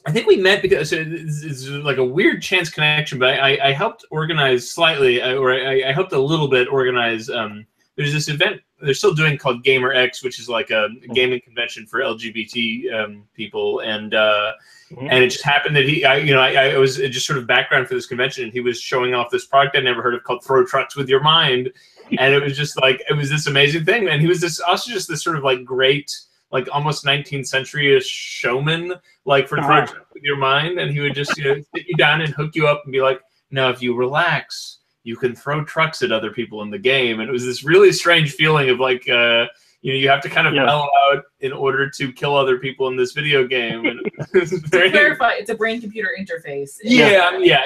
I think we met because it's like a weird chance connection. But I helped organize slightly, or I helped a little bit organize. There's this event they're still doing called Gamer X, which is like a gaming convention for LGBT people, and it just happened that I was just sort of background for this convention, and he was showing off this product I'd never heard of called Throw Trucks with Your Mind, and it was just like, it was this amazing thing, and he was just this sort of like great, like almost 19th century-ish showman, like for Throw Trucks with Your Mind, and he would just sit you down and hook you up and be like, now if you relax, you can throw trucks at other people in the game. And it was this really strange feeling of like, you have to kind of mellow out in order to kill other people in this video game. And to clarify, it's a brain-computer interface. He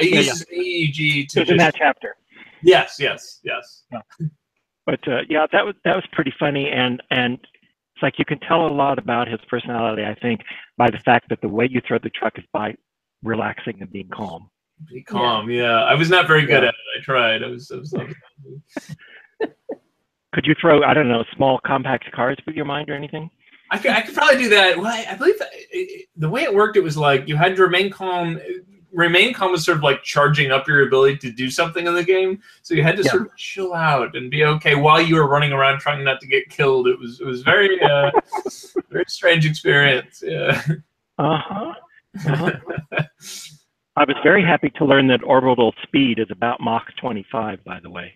uses EEG to in that chapter. Yes. But that was pretty funny, and it's like you can tell a lot about his personality, I think, by the fact that the way you throw the truck is by relaxing and being calm. Be calm, I was not very good at it. I tried. I was Could you throw, I don't know, small compact cars with your mind or anything? I could probably do that. Well, I believe the way it worked, it was like you had to remain calm. Remain calm was sort of like charging up your ability to do something in the game. So you had to sort of chill out and be okay while you were running around trying not to get killed. It was very very strange experience. Yeah. I was very happy to learn that orbital speed is about Mach 25, by the way.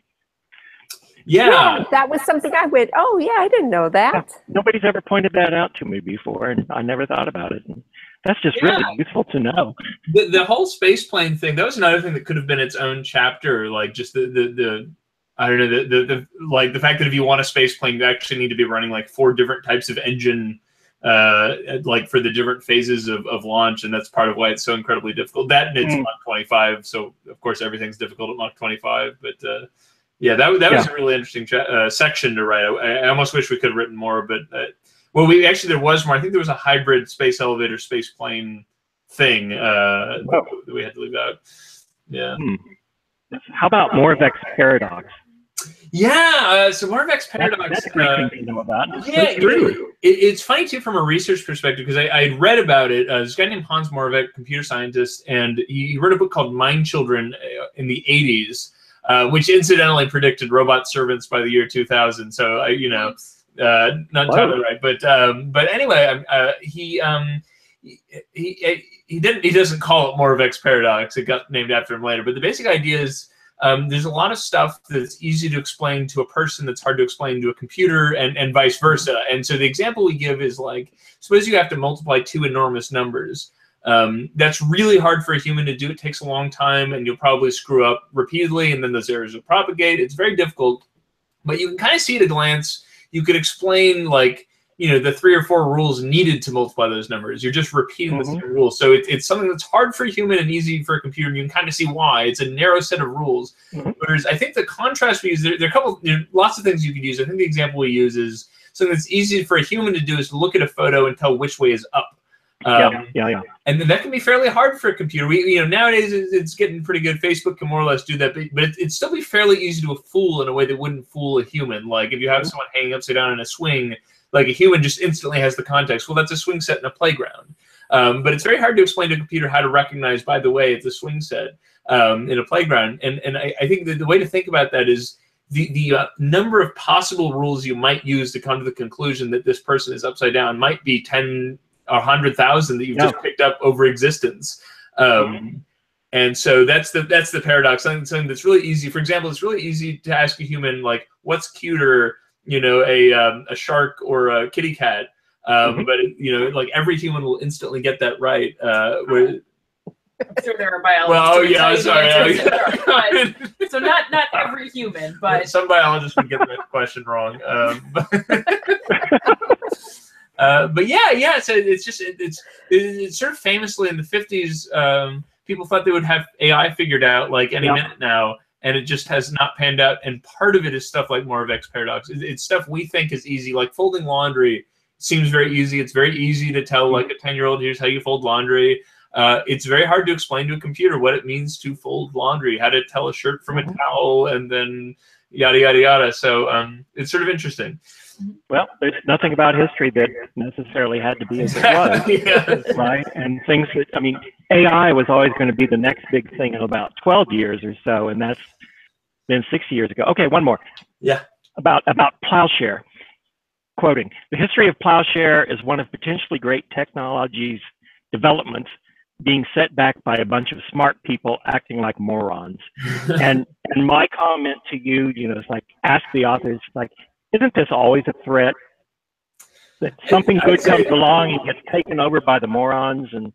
Yeah, that was something I went, oh yeah, I didn't know that. Yeah, nobody's ever pointed that out to me before, and I never thought about it. And that's just really useful to know. The whole space plane thing, that was another thing that could have been its own chapter, like just the I don't know, the like the fact that if you want a space plane, you actually need to be running like 4 different types of engine, like for the different phases of launch, and that's part of why it's so incredibly difficult. That and it's Mach 25, so of course everything's difficult at Mach 25. But that was a really interesting section to write. I almost wish we could have written more, but well, there was more. I think there was a hybrid space elevator, space plane thing that we had to leave out. Yeah. How about Moravec's paradox? Yeah, so Moravec's paradox. That's a great thing to know about. Yeah, it's funny too from a research perspective, because I had read about it. This guy named Hans Moravec, computer scientist, and he wrote a book called Mind Children in the 80s, which incidentally predicted robot servants by the year 2000. So not entirely right, but anyway, he doesn't call it Moravec's paradox. It got named after him later. But the basic idea is there's a lot of stuff that's easy to explain to a person that's hard to explain to a computer, and vice versa. And so the example we give is like, suppose you have to multiply two enormous numbers. That's really hard for a human to do. It takes a long time, and you'll probably screw up repeatedly, and then those errors will propagate. It's very difficult, but you can kind of see at a glance. You could explain, like, you know, the 3 or 4 rules needed to multiply those numbers. You're just repeating the same rules. So it's something that's hard for a human and easy for a computer, and you can kind of see why. It's a narrow set of rules. Whereas I think the contrast we use, there are a couple, lots of things you could use. I think the example we use is something that's easy for a human to do is to look at a photo and tell which way is up. And then that can be fairly hard for a computer. Nowadays it's getting pretty good. Facebook can more or less do that, but it'd still be fairly easy to fool in a way that wouldn't fool a human. Like if you have someone hanging upside down in a swing, like a human just instantly has the context. Well, that's a swing set in a playground. But it's very hard to explain to a computer how to recognize, by the way, it's a swing set in a playground. And I think that the way to think about that is the number of possible rules you might use to come to the conclusion that this person is upside down might be 10 or 100,000 that you've just picked up over existence. And so that's the paradox. Something that's really easy. For example, it's really easy to ask a human, like, what's cuter, a shark or a kitty cat. But like every human will instantly get that right. I'm sure there are biologists. So not every human, but some biologists would get that question wrong. But yeah. So it's sort of famously in the 50s, people thought they would have AI figured out like any minute now, and it just has not panned out. And part of it is stuff like Moravec's paradox. It's stuff we think is easy, like folding laundry seems very easy. It's very easy to tell like a 10-year-old, here's how you fold laundry. It's very hard to explain to a computer what it means to fold laundry, how to tell a shirt from a towel, and then yada, yada, yada. So it's sort of interesting. Well, there's nothing about history that necessarily had to be as it was, right? And things that, I mean, AI was always going to be the next big thing in about 12 years or so, and that's been 60 years ago. Okay, one more. Yeah. About Plowshare. Quoting, the history of Plowshare is one of potentially great technology's developments being set back by a bunch of smart people acting like morons. and my comment to you, is like, ask the authors, like, isn't this always a threat? That something good comes along and gets taken over by the morons, and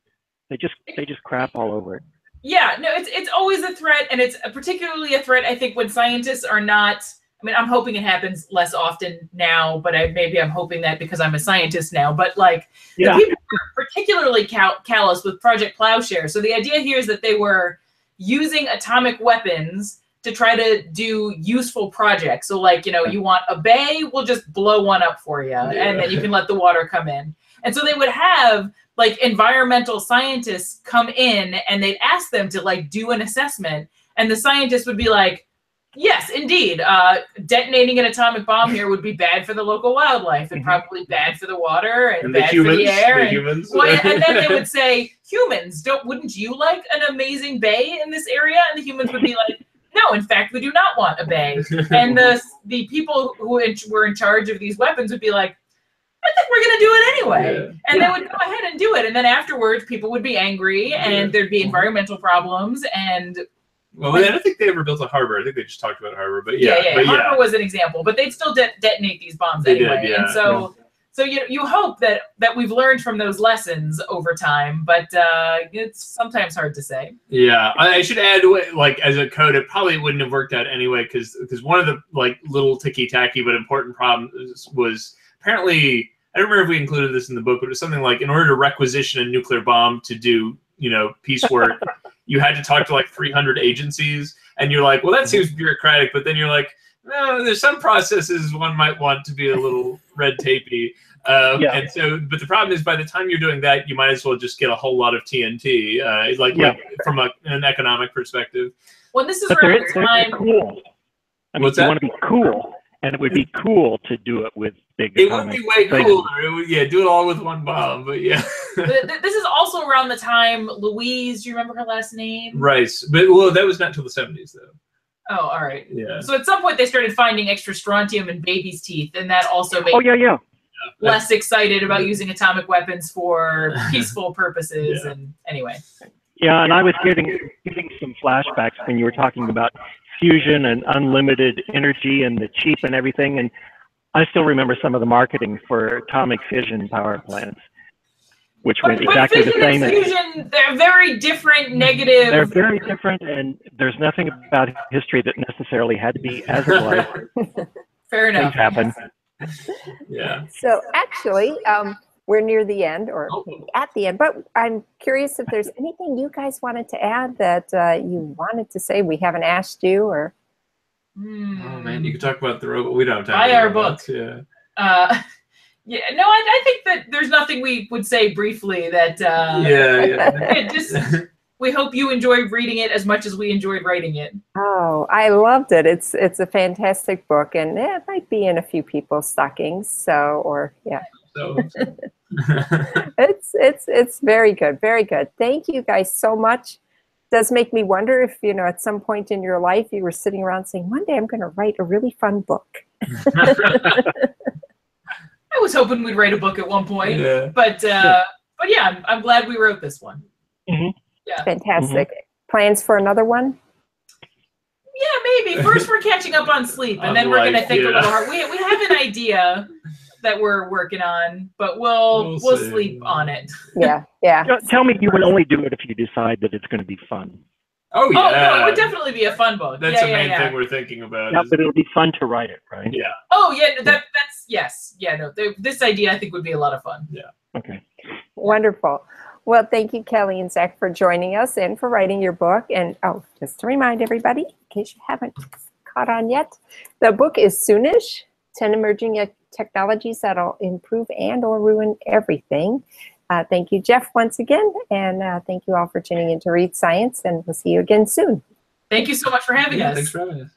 they just crap all over it. Yeah, no, it's always a threat, and it's particularly a threat, I think, when scientists are not. I mean, I'm hoping it happens less often now, but maybe I'm hoping that because I'm a scientist now. But like, the people were particularly callous with Project Plowshare. So the idea here is that they were using atomic weapons to try to do useful projects. So like, you want a bay, we'll just blow one up for you, and then you can let the water come in. And so they would have like environmental scientists come in, and they'd ask them to like do an assessment, and the scientists would be like, yes, indeed, detonating an atomic bomb here would be bad for the local wildlife, and probably bad for the water, and bad for the air. And then they would say, humans, wouldn't you like an amazing bay in this area? And the humans would be like, no, in fact, we do not want a bay. And the people who were in charge of these weapons would be like, I think we're going to do it anyway. And they would go ahead and do it. And then afterwards, people would be angry, and there'd be environmental problems. And well, I don't think they ever built a harbor. I think they just talked about harbor. But harbor was an example. But they'd still detonate these bombs anyway. And so you hope that we've learned from those lessons over time, but it's sometimes hard to say. Yeah, I should add, like, as a code, it probably wouldn't have worked out anyway, because one of the like little ticky-tacky but important problems was apparently, I don't remember if we included this in the book, but it was something like, in order to requisition a nuclear bomb to do piecework, you had to talk to like 300 agencies, and you're like, well, that seems bureaucratic, but then you're like, no, there's some processes one might want to be a little red tapey. And so, but the problem is, by the time you're doing that, you might as well just get a whole lot of TNT, like from an economic perspective. Well, this is around the time. Cool. I mean, you want to be cool, and it would be cool to do it with big. It would be way cooler. It would, do it all with one bomb. But this is also around the time Louise. Do you remember her last name? Rice. But that was not until the 70s, though. Oh, all right. Yeah. So at some point they started finding extra strontium in babies' teeth, and that also made less excited about using atomic weapons for peaceful purposes. And anyway. Yeah, and I was getting some flashbacks when you were talking about fusion and unlimited energy and the cheap and everything. And I still remember some of the marketing for atomic fission power plants, which went exactly the same. And fusion, they're very different, negative. They're very different, and there's nothing about history that necessarily had to be as it was. Fair enough. Things happen. Yeah. So actually, we're near the end, or at the end, but I'm curious if there's anything you guys wanted to add that you wanted to say we haven't asked you, or. Oh man, you could talk about the robot. We don't have time. Buy our book. Yeah. Yeah. No, I think that there's nothing we would say briefly that. Yeah. Just we hope you enjoyed reading it as much as we enjoyed writing it. Oh, I loved it. It's a fantastic book, and it might be in a few people's stockings. So, or yeah. So. It's very good, very good. Thank you guys so much. Does make me wonder if, you know, at some point in your life you were sitting around saying, one day I'm going to write a really fun book. I was hoping we'd write a book at one point, but yeah, I'm glad we wrote this one. Mm-hmm. Yeah, fantastic. Plans for another one? Yeah, maybe. First, we're catching up on sleep, and then we're going to think a little hard. We have an idea that we're working on, but we'll sleep on it. Yeah. Tell me you would only do it if you decide that it's going to be fun. Oh yeah. Oh no, it would definitely be a fun book. That's the main thing we're thinking about. Yeah, but it'll be fun to write it, right? Yeah. Oh yeah, that's yes. Yeah, no, this idea I think would be a lot of fun. Yeah. Okay. Wonderful. Well, thank you, Kelly and Zach, for joining us and for writing your book. And just to remind everybody, in case you haven't caught on yet, the book is Soonish, 10 Emerging Technologies That'll Improve and or Ruin Everything. Thank you, Jeff, once again. And thank you all for tuning in to Read Science. And we'll see you again soon. Thank you so much for having us. Thanks for having us.